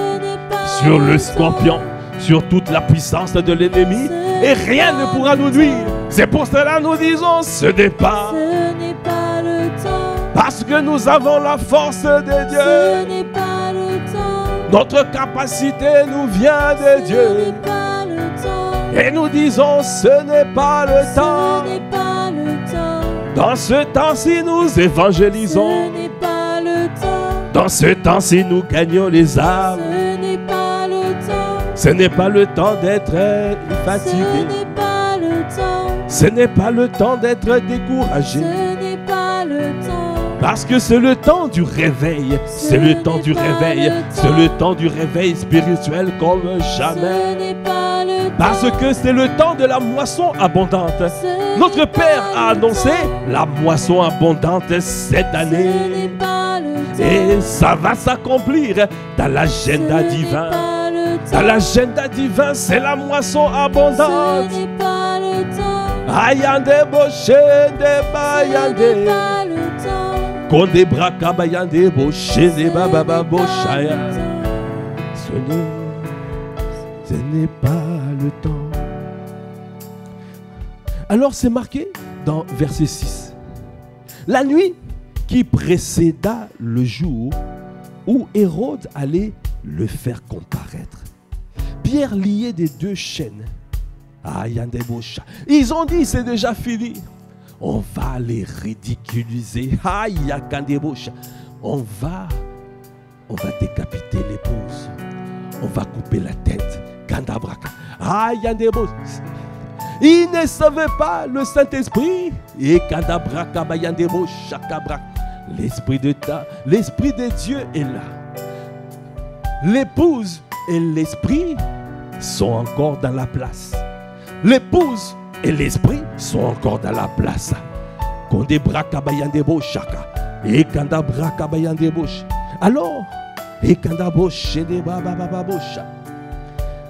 Speaker 1: sur le scorpion, sur toute la puissance de l'ennemi, et rien ne pourra nous nuire. C'est pour cela que nous disons, ce n'est pas
Speaker 2: le temps.
Speaker 1: Parce que nous avons la force de Dieu.
Speaker 2: Ce n'est pas le temps.
Speaker 1: Notre capacité nous vient de Dieu.
Speaker 2: Ce n'est pas le temps.
Speaker 1: Et nous disons, ce n'est pas le temps.
Speaker 2: Ce n'est pas le temps.
Speaker 1: Dans ce temps-ci, nous évangélisons.
Speaker 2: Ce n'est pas le temps.
Speaker 1: Dans ce temps-ci, nous gagnons les âmes.
Speaker 2: Ce n'est pas le temps.
Speaker 1: Ce n'est pas le temps d'être
Speaker 2: Ce
Speaker 1: fatigué.
Speaker 2: n'est pas le temps.
Speaker 1: Ce n'est pas le temps d'être découragé.
Speaker 2: Ce n'est pas le temps.
Speaker 1: Parce que c'est le temps du réveil. C'est le temps du réveil. C'est le temps du réveil spirituel comme jamais.
Speaker 2: Ce n'est pas le temps.
Speaker 1: Parce que c'est le temps de la moisson abondante.
Speaker 2: Ce
Speaker 1: Notre
Speaker 2: n'est
Speaker 1: Père
Speaker 2: pas
Speaker 1: a
Speaker 2: le
Speaker 1: annoncé
Speaker 2: temps.
Speaker 1: la moisson abondante cette
Speaker 2: Ce
Speaker 1: année.
Speaker 2: n'est pas le temps.
Speaker 1: Et ça va s'accomplir dans l'agenda
Speaker 2: Ce n'est
Speaker 1: divin.
Speaker 2: pas le temps.
Speaker 1: Dans l'agenda divin, c'est la moisson abondante.
Speaker 2: Ce n'est pas le temps.
Speaker 1: Ayande boche de
Speaker 2: Ce n'est
Speaker 1: bayande.
Speaker 2: pas le temps.
Speaker 1: Konde braka bayande boche de bababa bochaya. Ce n'est pas le temps. Alors c'est marqué dans verset 6. La nuit qui précéda le jour où Hérode allait le faire comparaître, Pierre lié des deux chaînes. Ils ont dit c'est déjà fini. On va les ridiculiser. On va décapiter l'épouse. On va couper la tête. Ils ne savaient pas le Saint-Esprit. L'Esprit de Dieu est là. L'épouse et l'Esprit sont encore dans la place. L'épouse et l'Esprit sont encore dans la place. Alors,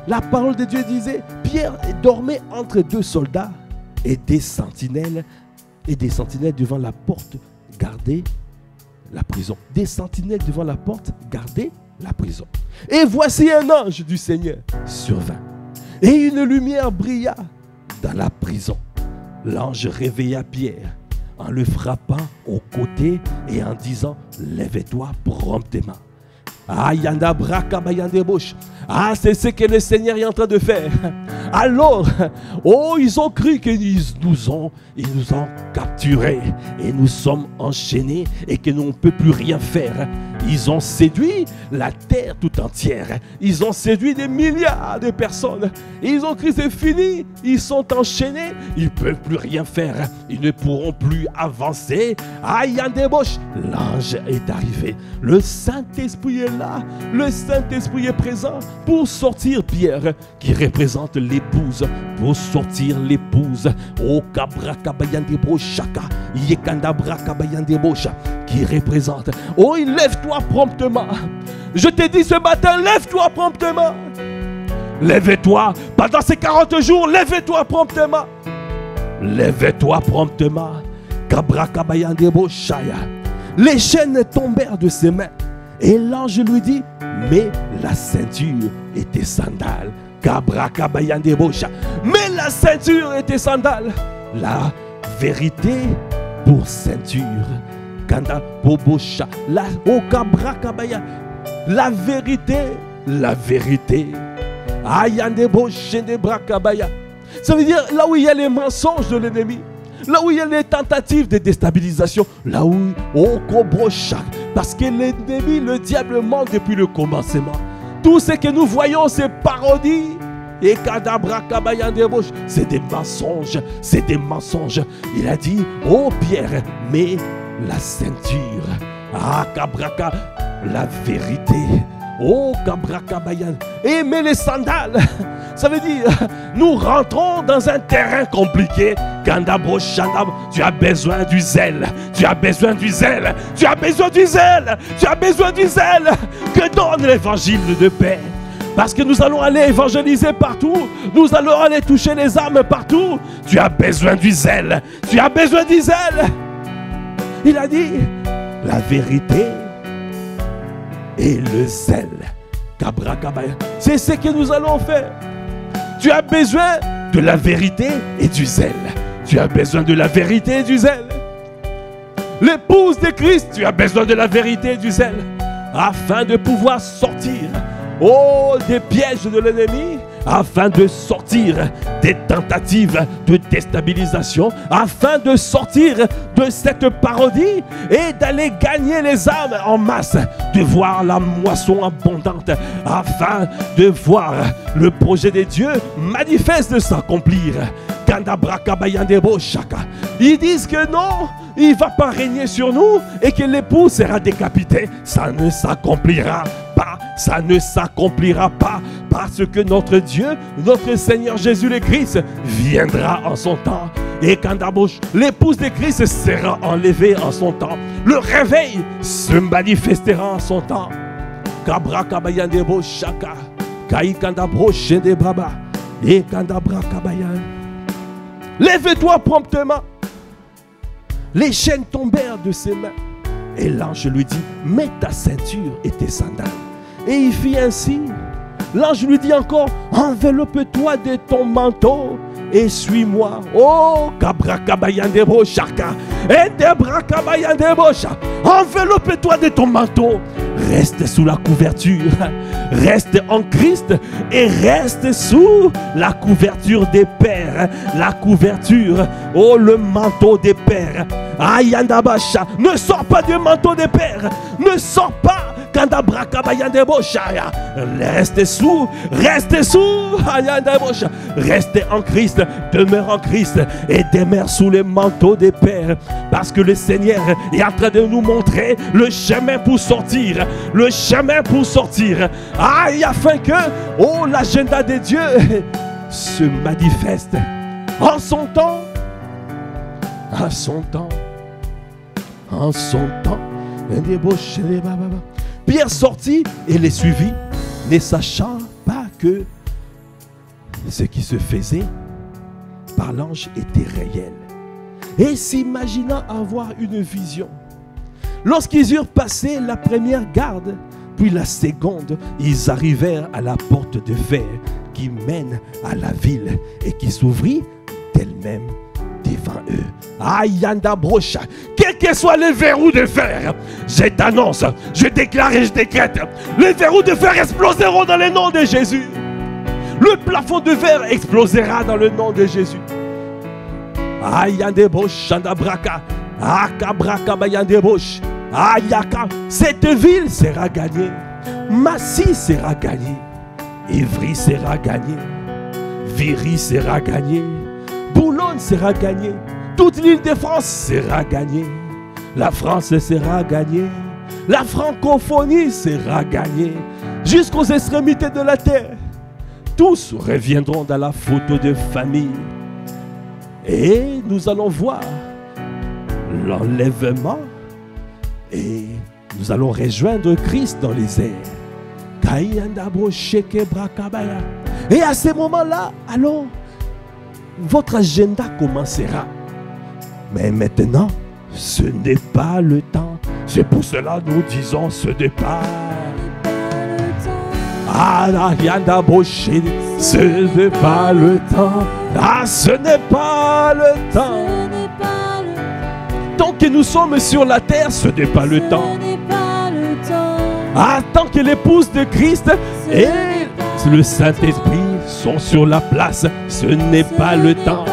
Speaker 1: la parole de Dieu disait, Pierre dormait entre deux soldats et des sentinelles devant la porte gardaient la prison. Des sentinelles devant la porte gardaient la prison. Et voici un ange du Seigneur survint. Et une lumière brilla dans la prison. L'ange réveilla Pierre en le frappant au côté et en disant, lève-toi promptement. Ayanda brakabayande bosh. Ah, c'est ce que le Seigneur est en train de faire. Alors, oh, ils ont cru qu'ils nous ont capturés et nous sommes enchaînés et que nous ne peut plus rien faire. Ils ont séduit la terre tout entière. Ils ont séduit des milliards de personnes. Ils ont cru c'est fini. Ils sont enchaînés. Ils ne peuvent plus rien faire. Ils ne pourront plus avancer. Ayandebosh, l'ange est arrivé. Le Saint-Esprit est là. Le Saint-Esprit est présent pour sortir Pierre, qui représente l'épouse. Pour sortir l'épouse. Oh, Kabrakabayandebo Shaka. Yekandabrakabayandebo Shaka. Qui représente. Oh, lève-toi promptement. Je t'ai dit ce matin, lève-toi promptement. Lève-toi. Pendant ces 40 jours, lève-toi promptement. Lève-toi promptement. Kabrakabayandebo Shaya. Les chaînes tombèrent de ses mains. Et l'ange lui dit, mets la ceinture et tes sandales. Kabrakabayandebo Shaya. Mets la ceinture et tes sandales. La vérité pour ceinture. Kanda Bobosha, la Okabrakabaya, la vérité. Ayandebo Shende Brakabaya. Ça veut dire là où il y a les mensonges de l'ennemi, là où il y a les tentatives de déstabilisation, là où Okobosha, parce que l'ennemi, le diable ment depuis le commencement. Tout ce que nous voyons, c'est parodie. Et Kadabrakabaya, c'est des mensonges, c'est des mensonges. Il a dit, oh Pierre, mais la ceinture, Kabraka, la vérité, oh Kabrakabayan, et mets les sandales. Ça veut dire, nous rentrons dans un terrain compliqué. Kandabro Shandab, tu as besoin du zèle, tu as besoin du zèle, tu as besoin du zèle, tu as besoin du zèle que donne l'évangile de paix. Parce que nous allons aller évangéliser partout. Nous allons aller toucher les âmes partout. Tu as besoin du zèle, tu as besoin du zèle. Il a dit, la vérité et le zèle. C'est ce que nous allons faire. Tu as besoin de la vérité et du zèle. Tu as besoin de la vérité et du zèle. L'épouse de Christ, tu as besoin de la vérité et du zèle. Afin de pouvoir sortir, oh, des pièges de l'ennemi. Afin de sortir des tentatives de déstabilisation, afin de sortir de cette parodie et d'aller gagner les âmes en masse, de voir la moisson abondante, afin de voir le projet de Dieu manifeste de s'accomplir. Ils disent que non, il ne va pas régner sur nous et que l'époux sera décapité. Ça ne s'accomplira pas. Ça ne s'accomplira pas parce que notre Dieu, notre Seigneur Jésus le Christ viendra en son temps. Et quand l'épouse de Christ sera enlevée en son temps, le réveil se manifestera en son temps. Lève-toi promptement. Les chaînes tombèrent de ses mains. Et l'ange lui dit, mets ta ceinture et tes sandales. Et il fit ainsi. L'ange lui dit encore, enveloppe-toi de ton manteau et suis-moi. Oh, kabrakabayandebo shaka. Enveloppe-toi de ton manteau. Reste sous la couverture. Reste en Christ et reste sous la couverture des pères. La couverture, oh, le manteau des pères. Ayandabasha. Ne sors pas du manteau des pères. Ne sors pas. Restez sous, restez en Christ, demeure en Christ et demeure sous le manteau des pères, parce que le Seigneur est en train de nous montrer le chemin pour sortir, afin que, oh, l'agenda de Dieu se manifeste en son temps, Pierre sortit et les suivit, ne sachant pas que ce qui se faisait par l'ange était réel, et s'imaginant avoir une vision. Lorsqu'ils eurent passé la première garde, puis la seconde, ils arrivèrent à la porte de fer qui mène à la ville et qui s'ouvrit d'elle-même devant devant eux. Ayanda brocha. Quels que soient les verrous de fer, je t'annonce, je déclare et je décrète, les verrous de fer exploseront dans le nom de Jésus. Le plafond de verre explosera dans le nom de Jésus. Ayande brocha, anda braka. Akabraka bayande brocha. Ayaka. Cette ville sera gagnée. Massy sera gagnée. Ivry sera gagné. Viry sera gagné. Boulogne sera gagné. Toute l'île de France sera gagnée. La France sera gagnée. La francophonie sera gagnée. Jusqu'aux extrémités de la terre. Tous reviendront dans la photo de famille. Et nous allons voir l'enlèvement. Et nous allons rejoindre Christ dans les airs. Et à ce moment-là, alors, votre agenda commencera. Mais maintenant, ce n'est pas le temps. C'est pour cela que nous disons ce n'est pas. Ah, ce n'est pas le temps. Ah, ce n'est pas le temps. Tant que nous sommes sur la terre, ce n'est pas le temps. Ah, tant que l'épouse de Christ et le Saint-Esprit sont sur la place, ce n'est pas le temps.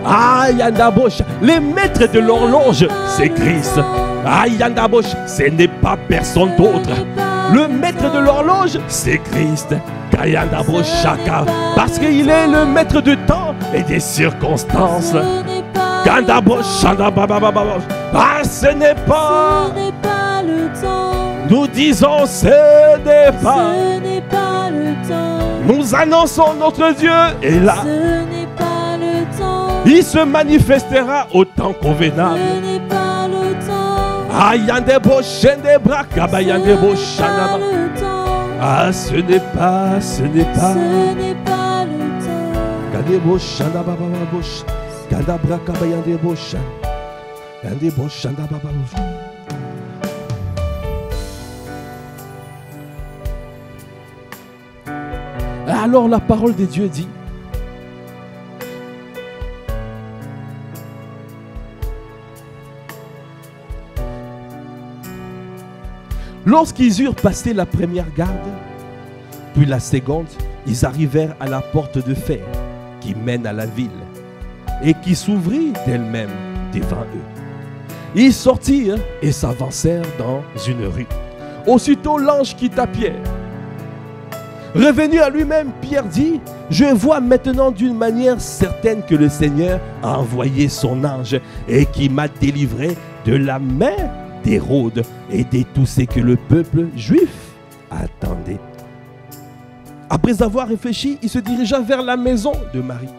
Speaker 1: Ah, Yandabosh, les maîtres de l'horloge, c'est Christ. Ah, Yandabosh, ce n'est pas personne d'autre. Le maître de l'horloge, c'est Christ. Parce qu'il est le maître du temps et des circonstances. Ah, ce n'est pas
Speaker 2: le temps.
Speaker 1: Nous disons ce n'est pas
Speaker 2: le temps.
Speaker 1: Nous annonçons notre Dieu est là.
Speaker 2: Ce n'est pas le temps.
Speaker 1: Il se manifestera au temps convenable.
Speaker 2: Ce n'est pas le temps.
Speaker 1: Ayandebo shende braka bayandebo shanaba.
Speaker 2: Le temps.
Speaker 1: Ah, ce n'est pas
Speaker 2: Ce n'est pas le temps.
Speaker 1: Gandebo shanaba bababosh. Ganda braka bayandebo shan. Gandebo shanaba bababosh. Alors la parole de Dieu dit, lorsqu'ils eurent passé la première garde, puis la seconde, ils arrivèrent à la porte de fer qui mène à la ville et qui s'ouvrit d'elle-même devant eux. Ils sortirent et s'avancèrent dans une rue. Aussitôt l'ange quitta Pierre. Revenu à lui-même, Pierre dit, je vois maintenant d'une manière certaine que le Seigneur a envoyé son ange et qui m'a délivré de la main d'Hérode et de tout ce que le peuple juif attendait. Après avoir réfléchi, il se dirigea vers la maison de Marie.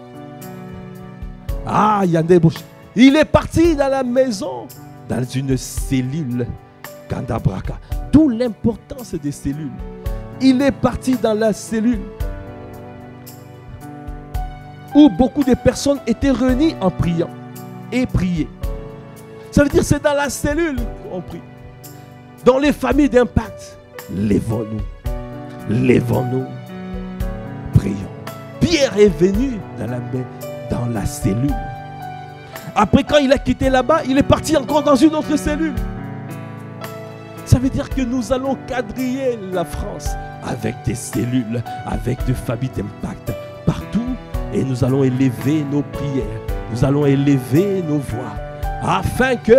Speaker 1: Ah, il est parti dans la maison, dans une cellule, Kandabraka. D'où l'importance des cellules. Il est parti dans la cellule où beaucoup de personnes étaient réunies en priant et priaient. Ça veut dire que c'est dans la cellule qu'on prie. Dans les familles d'impact, lèvons-nous, prions. Pierre est venu dans la cellule. Après, quand il a quitté là-bas, il est parti encore dans une autre cellule. Ça veut dire que nous allons quadriller la France avec des cellules, avec des familles d'impact partout. Et nous allons élever nos prières, nous allons élever nos voix, afin que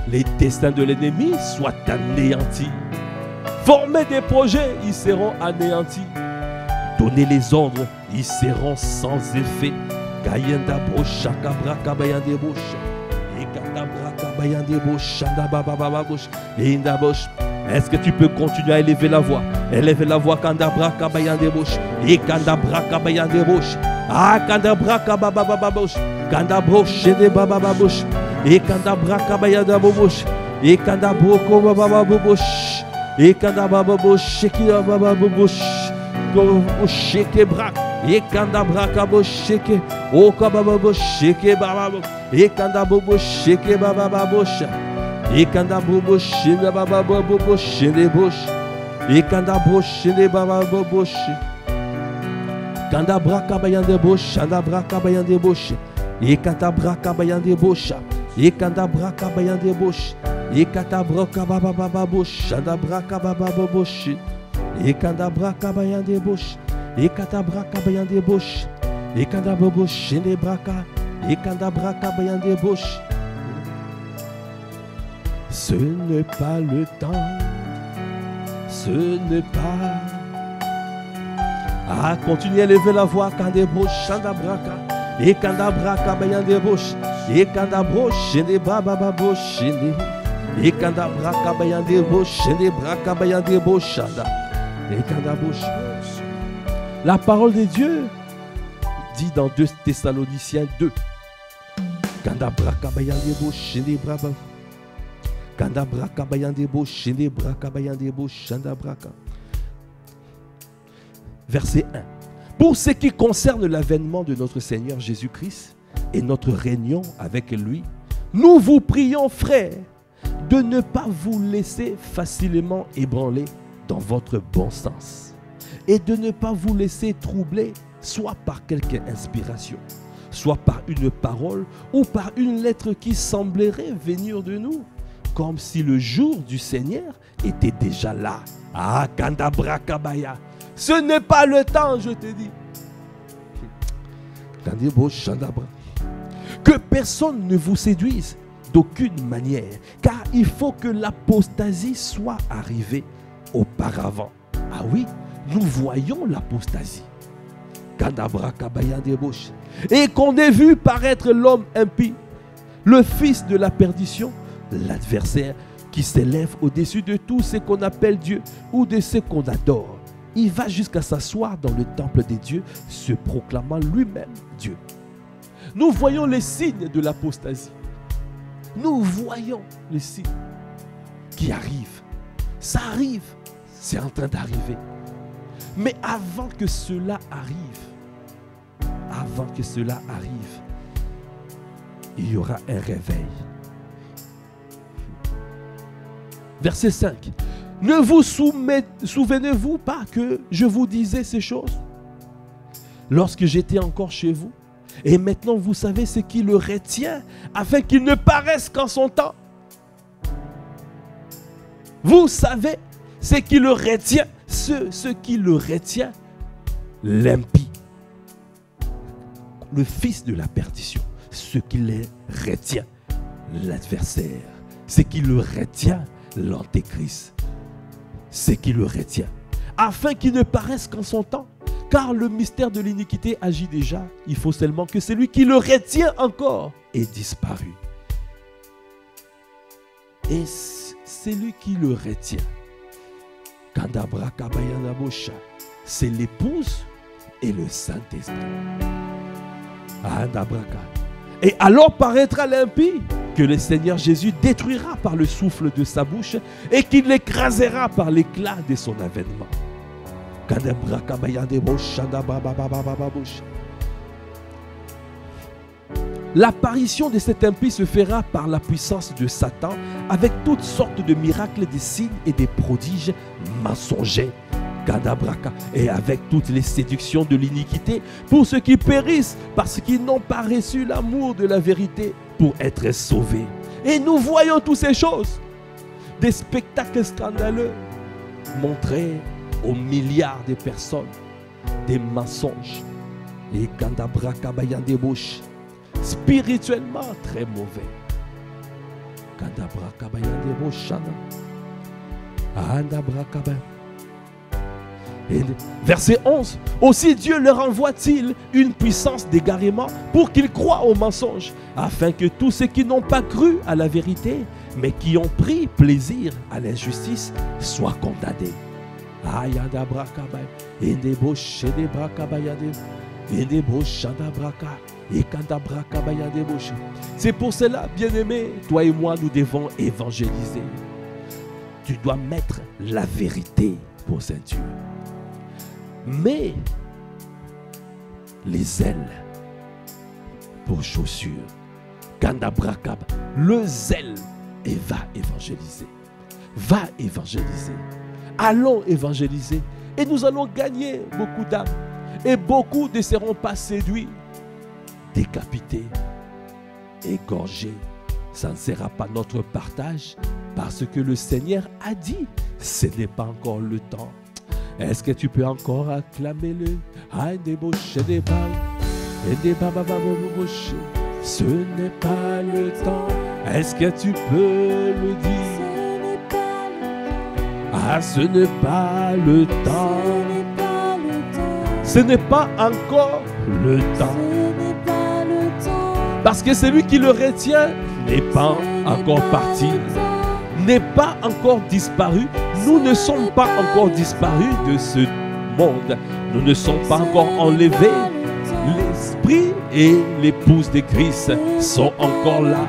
Speaker 1: les destins de l'ennemi soient anéantis. Former des projets, ils seront anéantis. Donner les ordres, ils seront sans effet. Est-ce que tu peux continuer à élever la voix? Élève la voix. Kandabra kabayande bosh. Et kandabra kabayande bosh. Ah kandabra kababa bosh. Kandabroche de baba bosh. Et kandabra kabayande bosh. Et kandabro baba bosh. Et kandababa bosh. Sheki baba bosh. Go sheke brak. Et kandabra kabo sheke. O kababa bosh. Sheke baba bosh. Et kandabobo sheke baba bosh. Et kandabobo sheke baba bosh. Shene bosh. Et kandabro shene baba bosh. Kandabra kabayande bosh. Kandabra kabayande bosh. Ekatabra kabayande bosha. Ekandabra kabayande bosh. Ekatabra kabababa bosh. Shadabra kabababa bosh. Ekandabra kabayande bosh. Ekatabra kabayande bosh. Ekandabra bosh. Shenebraka. Ekandabra kabayande bosh. Ce n'est pas le temps. Ce n'est pas. Ah, continuez à lever la voix. Kandebro, Chandabraka. Et Kandabraka, Bayandebosh. Et Kandabro, Chenebababo, Chene. Et Kandabraka, Bayandebosh. Chenebraka, Bayandebosh, Chanda. Et Kandabosh. La parole de Dieu dit dans 2 Thessaloniciens 2. Kandabraka, Bayandebosh, Chenebraba. Kandabraka, Bayandebosh, Chenebraka, Bayandebosh, Chandabraka. Verset 1. Pour ce qui concerne l'avènement de notre Seigneur Jésus-Christ et notre réunion avec lui, nous vous prions, frères, de ne pas vous laisser facilement ébranler dans votre bon sens et de ne pas vous laisser troubler soit par quelque inspiration, soit par une parole ou par une lettre qui semblerait venir de nous, comme si le jour du Seigneur était déjà là. Ah, Kandabrakabaya. Ce n'est pas le temps, je te dis. Que personne ne vous séduise d'aucune manière, car il faut que l'apostasie soit arrivée auparavant. Ah oui, nous voyons l'apostasie. Et qu'on ait vu paraître l'homme impie, le fils de la perdition, l'adversaire qui s'élève au-dessus de tout ce qu'on appelle Dieu ou de ce qu'on adore. Il va jusqu'à s'asseoir dans le temple des dieux, se proclamant lui-même Dieu. Nous voyons les signes de l'apostasie. Nous voyons les signes qui arrivent. Ça arrive, c'est en train d'arriver. Mais avant que cela arrive, il y aura un réveil. Verset 5. Ne vous souvenez-vous pas que je vous disais ces choses lorsque j'étais encore chez vous? Et maintenant vous savez ce qui le retient afin qu'il ne paraisse qu'en son temps. Vous savez ce qui le retient, ce qui le retient, l'impie, le fils de la perdition, ce qui le retient, l'adversaire, ce qui le retient, l'antéchrist. C'est qui le retient, afin qu'il ne paraisse qu'en son temps, car le mystère de l'iniquité agit déjà. Il faut seulement que celui qui le retient encore ait disparu. Et celui qui le retient, c'est l'épouse et le Saint-Esprit. Et alors paraîtra l'impie, que le Seigneur Jésus détruira par le souffle de sa bouche et qu'il l'écrasera par l'éclat de son avènement. L'apparition de cet impie se fera par la puissance de Satan avec toutes sortes de miracles, des signes et des prodiges mensongers. Et avec toutes les séductions de l'iniquité pour ceux qui périssent parce qu'ils n'ont pas reçu l'amour de la vérité pour être sauvés. Et nous voyons toutes ces choses, des spectacles scandaleux montrés aux milliards de personnes, des mensonges et spirituellement très mauvais. Verset 11. Aussi Dieu leur envoie-t-il une puissance d'égarement pour qu'ils croient aux mensonges, afin que tous ceux qui n'ont pas cru à la vérité, mais qui ont pris plaisir à l'injustice, soient condamnés. C'est pour cela, bien-aimé, toi et moi, nous devons évangéliser. Tu dois mettre la vérité pour Saint-Dieu. Mais les ailes pour chaussures, Kandabrakab, le zèle, et va évangéliser. Va évangéliser. Allons évangéliser. Et nous allons gagner beaucoup d'âmes. Et beaucoup ne seront pas séduits, décapités égorgés. Ça ne sera pas notre partage parce que le Seigneur a dit, ce n'est pas encore le temps. Est-ce que tu peux encore acclamer-le? Ce n'est pas le temps. Est-ce que tu peux le dire? Ah, ce n'est pas le temps. Ce n'est pas encore le temps. Parce que celui qui le retient n'est pas encore parti, n'est pas encore disparu. Nous ne sommes pas encore disparus de ce monde. Nous ne sommes pas encore enlevés. L'Esprit et l'épouse de Christ sont encore là.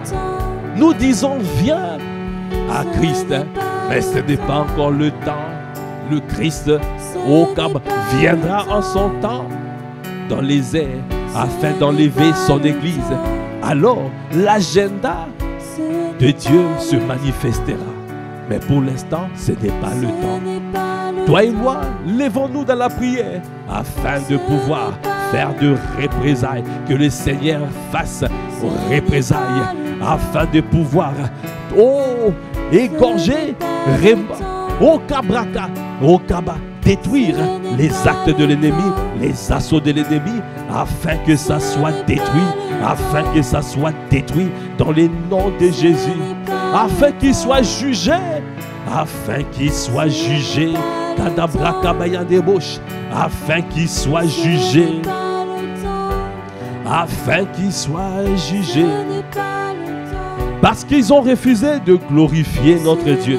Speaker 1: Nous disons viens à Christ, mais ce n'est pas encore le temps. Le Christ au Cab viendra en son temps dans les airs afin d'enlever son Église. Alors l'agenda de Dieu se manifestera. Mais pour l'instant, ce n'est pas le temps. Toi et moi, lèvons-nous dans la prière afin de pouvoir faire de représailles. Que le Seigneur fasse représailles afin de pouvoir égorger, détruire les actes de l'ennemi, les assauts de l'ennemi, afin que ça soit détruit, afin que ça soit détruit dans le nom de Jésus, afin qu'il soit jugé, afin qu'il soit jugé, afin qu'il soit jugé, afin qu'il soit jugé, parce qu'ils ont refusé de glorifier notre Dieu.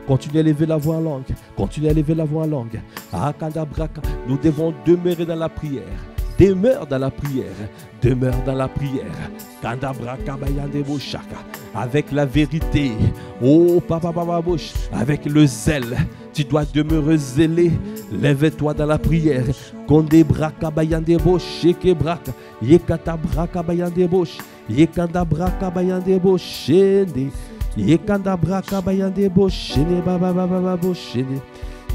Speaker 1: Continuez à lever la voix en langue. Continuez à lever la voix en langue. Nous devons demeurer dans la prière. Demeure dans la prière. Demeure dans la prière. Avec la vérité. Oh, papa, avec le zèle. Tu dois demeurer zélé. Lève-toi dans la prière. Konde braka bayande bosh, sheke braka. Yekata braka bayande bosh. Yekanda braka bayande bosh, shende. Yekanda braka bayande bosh, shene baba baba bosh, shene.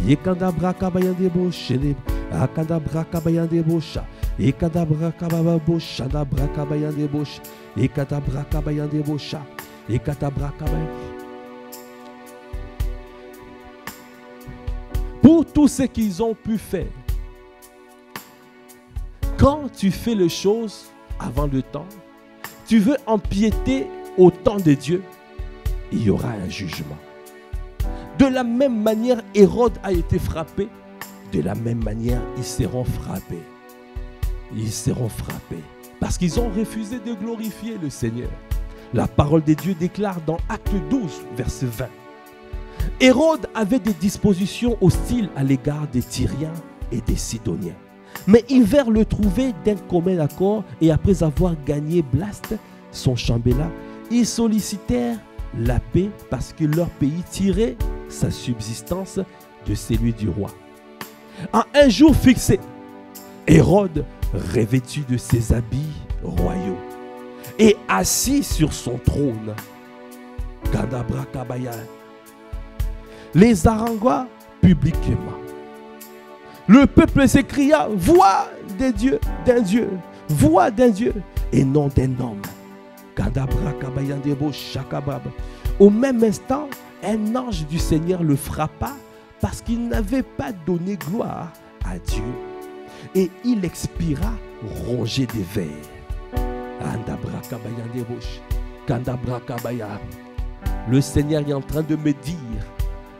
Speaker 1: Yekanda braka bayande bosh, shene. Akanda braka bayande bosh. Yekanda braka baba bosh, shanda braka bayande bosh. Yekata braka bayande bosh. Yekata braka bayande. Pour tout ce qu'ils ont pu faire. Quand tu fais les choses avant le temps, tu veux empiéter au temps de Dieu, il y aura un jugement. De la même manière, Hérode a été frappé, de la même manière, ils seront frappés. Ils seront frappés parce qu'ils ont refusé de glorifier le Seigneur. La parole de Dieu déclare dans Acte 12, verset 20. Hérode avait des dispositions hostiles à l'égard des Tyriens et des Sidoniens. Mais ils vinrent le trouver d'un commun accord et après avoir gagné Blaste, son chambellan, ils sollicitèrent la paix parce que leur pays tirait sa subsistance de celui du roi. En un jour fixé, Hérode, revêtu de ses habits royaux et assis sur son trône, les harangua publiquement. Le peuple s'écria, voix d'un Dieu, voix d'un Dieu et non d'un homme. Au même instant, un ange du Seigneur le frappa parce qu'il n'avait pas donné gloire à Dieu. Et il expira rongé des vers. Le Seigneur est en train de me dire,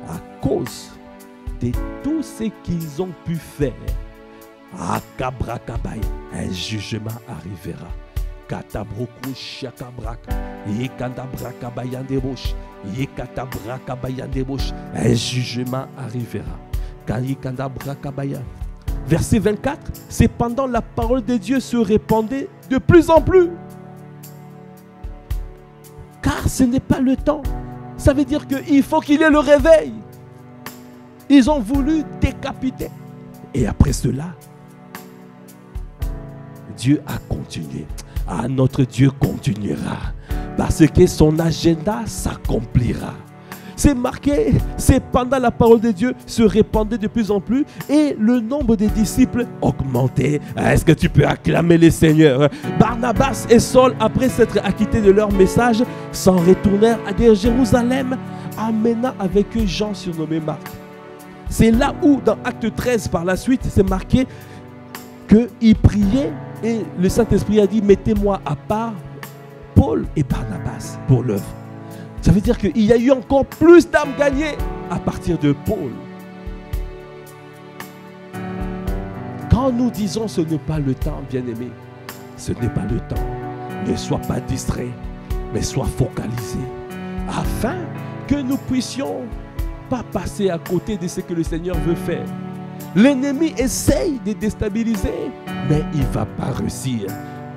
Speaker 1: à cause de tout ce qu'ils ont pu faire, un jugement arrivera. Un jugement arrivera. Verset 24, cependant la parole de Dieu se répandait de plus en plus. Car ce n'est pas le temps. Ça veut dire qu'il faut qu'il y ait le réveil. Ils ont voulu décapiter. Et après cela, Dieu a continué. Ah, notre Dieu continuera. Parce que son agenda s'accomplira. C'est marqué, cependant la parole de Dieu se répandait de plus en plus et le nombre des disciples augmentait. Est-ce que tu peux acclamer le Seigneur? Barnabas et Saul, après s'être acquittés de leur message, s'en retournèrent à Jérusalem, amenant avec eux Jean surnommé Marc. C'est là où, dans Acte 13, par la suite, c'est marqué qu'ils priaient et le Saint-Esprit a dit, mettez-moi à part Paul et Barnabas pour l'œuvre. Ça veut dire qu'il y a eu encore plus d'âmes gagnées à partir de Paul. Quand nous disons ce n'est pas le temps, bien-aimé, ce n'est pas le temps. Ne sois pas distrait, mais sois focalisé. Afin que nous puissions pas passer à côté de ce que le Seigneur veut faire. L'ennemi essaye de déstabiliser, mais il ne va pas réussir.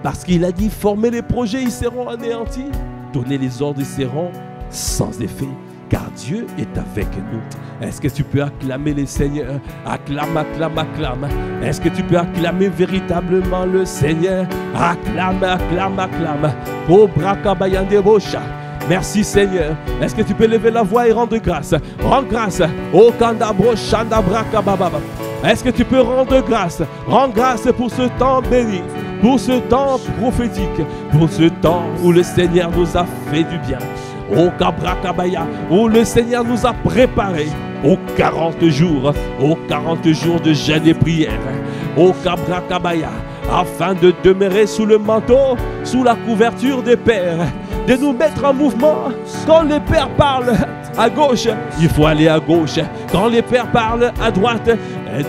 Speaker 1: Parce qu'il a dit, former les projets, ils seront anéantis. Donner les ordres, ils seront sans effet, car Dieu est avec nous. Est-ce que tu peux acclamer le Seigneur? Acclame, acclame, acclame. Est-ce que tu peux acclamer véritablement le Seigneur? Acclame, acclame, acclame. Oh, brakabayande bosha. Merci Seigneur. Est-ce que tu peux lever la voix et rendre grâce? Rends grâce. Oh, kandabro shanda brakababa. Est-ce que tu peux rendre grâce? Rends grâce pour ce temps béni, pour ce temps prophétique, pour ce temps où le Seigneur nous a fait du bien. Au Kabrakabaya, où le Seigneur nous a préparés aux 40 jours de jeûne et prière. Au Kabrakabaya, afin de demeurer sous le manteau, sous la couverture des pères, de nous mettre en mouvement. Quand les pères parlent à gauche, il faut aller à gauche. Quand les pères parlent à droite,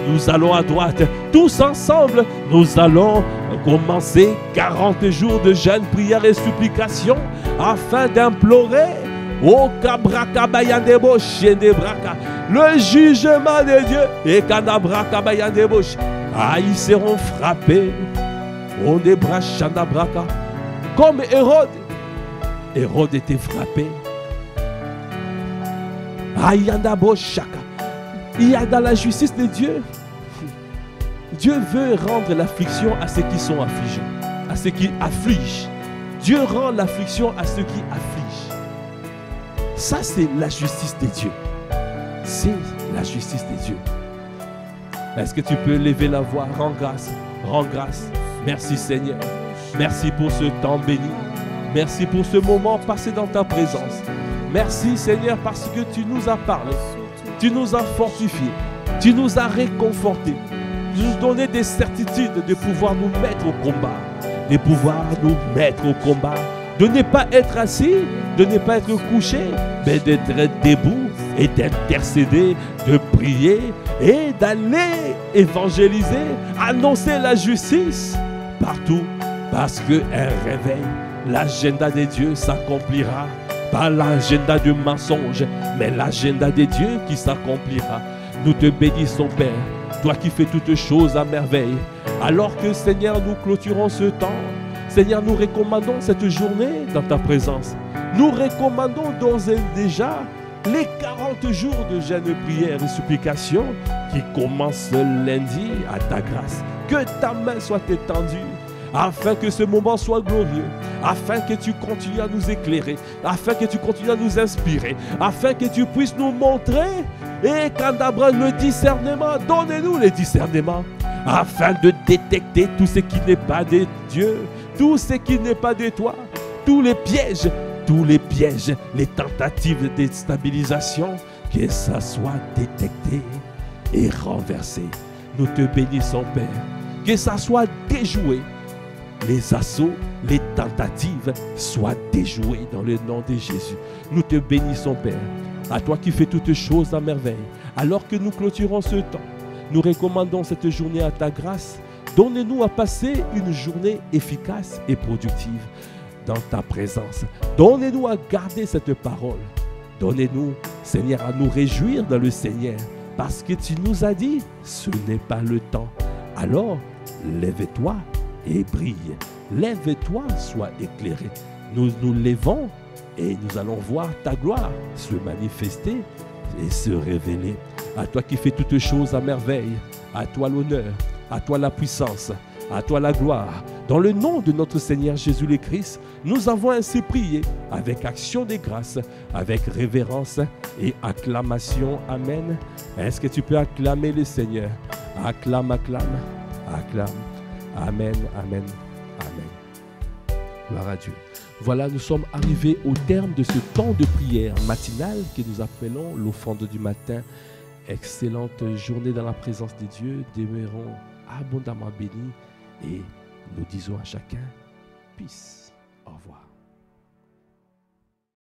Speaker 1: nous allons à droite. Tous ensemble, nous allons commencer 40 jours de jeûne, prière et supplication afin d'implorer au Kabrakabayandebo Shendebraka le jugement de Dieu et Kanabrakabayandebo. Ah, ils seront frappés. On Shandabraka. Comme Hérode. Hérode était frappé. Ayandabo Shaka. Il y a dans la justice de Dieu. Dieu veut rendre l'affliction à ceux qui sont affligés, à ceux qui affligent. Dieu rend l'affliction à ceux qui affligent. Ça, c'est la justice de Dieu. C'est la justice de Dieu. Est-ce que tu peux lever la voix? Rends grâce. Rends grâce. Merci Seigneur. Merci pour ce temps béni. Merci pour ce moment passé dans ta présence. Merci Seigneur parce que tu nous as parlé. Tu nous as fortifiés. Tu nous as réconfortés. Tu nous donné des certitudes de pouvoir nous mettre au combat. De pouvoir nous mettre au combat. De ne pas être assis, de ne pas être couché, mais d'être debout et d'intercéder, de prier et d'aller évangéliser, annoncer la justice partout. Parce qu'un réveil, l'agenda de Dieu s'accomplira. Pas l'agenda du mensonge, mais l'agenda de Dieu qui s'accomplira. Nous te bénissons, Père, toi qui fais toutes choses à merveille. Alors que, Seigneur, nous clôturons ce temps, Seigneur, nous recommandons cette journée dans ta présence. Nous recommandons d'ores et déjà les 40 jours de jeûne, prière et supplication qui commencent lundi à ta grâce. Que ta main soit étendue afin que ce moment soit glorieux, afin que tu continues à nous éclairer, afin que tu continues à nous inspirer, afin que tu puisses nous montrer et qu'Andabra le discernement, donnez-nous le discernement afin de détecter tout ce qui n'est pas de Dieu, tout ce qui n'est pas de toi, tous les pièges, les tentatives de déstabilisation, que ça soit détecté et renversé. Nous te bénissons, Père, que ça soit déjoué. Les assauts, les tentatives soient déjouées dans le nom de Jésus. Nous te bénissons, Père, à toi qui fais toutes choses à merveille. Alors que nous clôturons ce temps, nous recommandons cette journée à ta grâce. Donne-nous à passer une journée efficace et productive dans ta présence. Donne-nous à garder cette parole. Donnez-nous, Seigneur, à nous réjouir dans le Seigneur. Parce que tu nous as dit, ce n'est pas le temps. Alors, lève-toi et brille. Lève-toi, sois éclairé. Nous nous levons et nous allons voir ta gloire se manifester et se révéler. À toi qui fais toutes choses à merveille, à toi l'honneur, à toi la puissance, à toi la gloire. Dans le nom de notre Seigneur Jésus le Christ, nous avons ainsi prié avec action de grâce, avec révérence et acclamation. Amen. Est-ce que tu peux acclamer le Seigneur? Acclame, acclame, acclame. Amen, amen, amen. Gloire à Dieu. Voilà, nous sommes arrivés au terme de ce temps de prière matinale que nous appelons l'offrande du matin. Excellente journée dans la présence de Dieu. Demeurons abondamment bénis et nous disons à chacun, peace. Au revoir.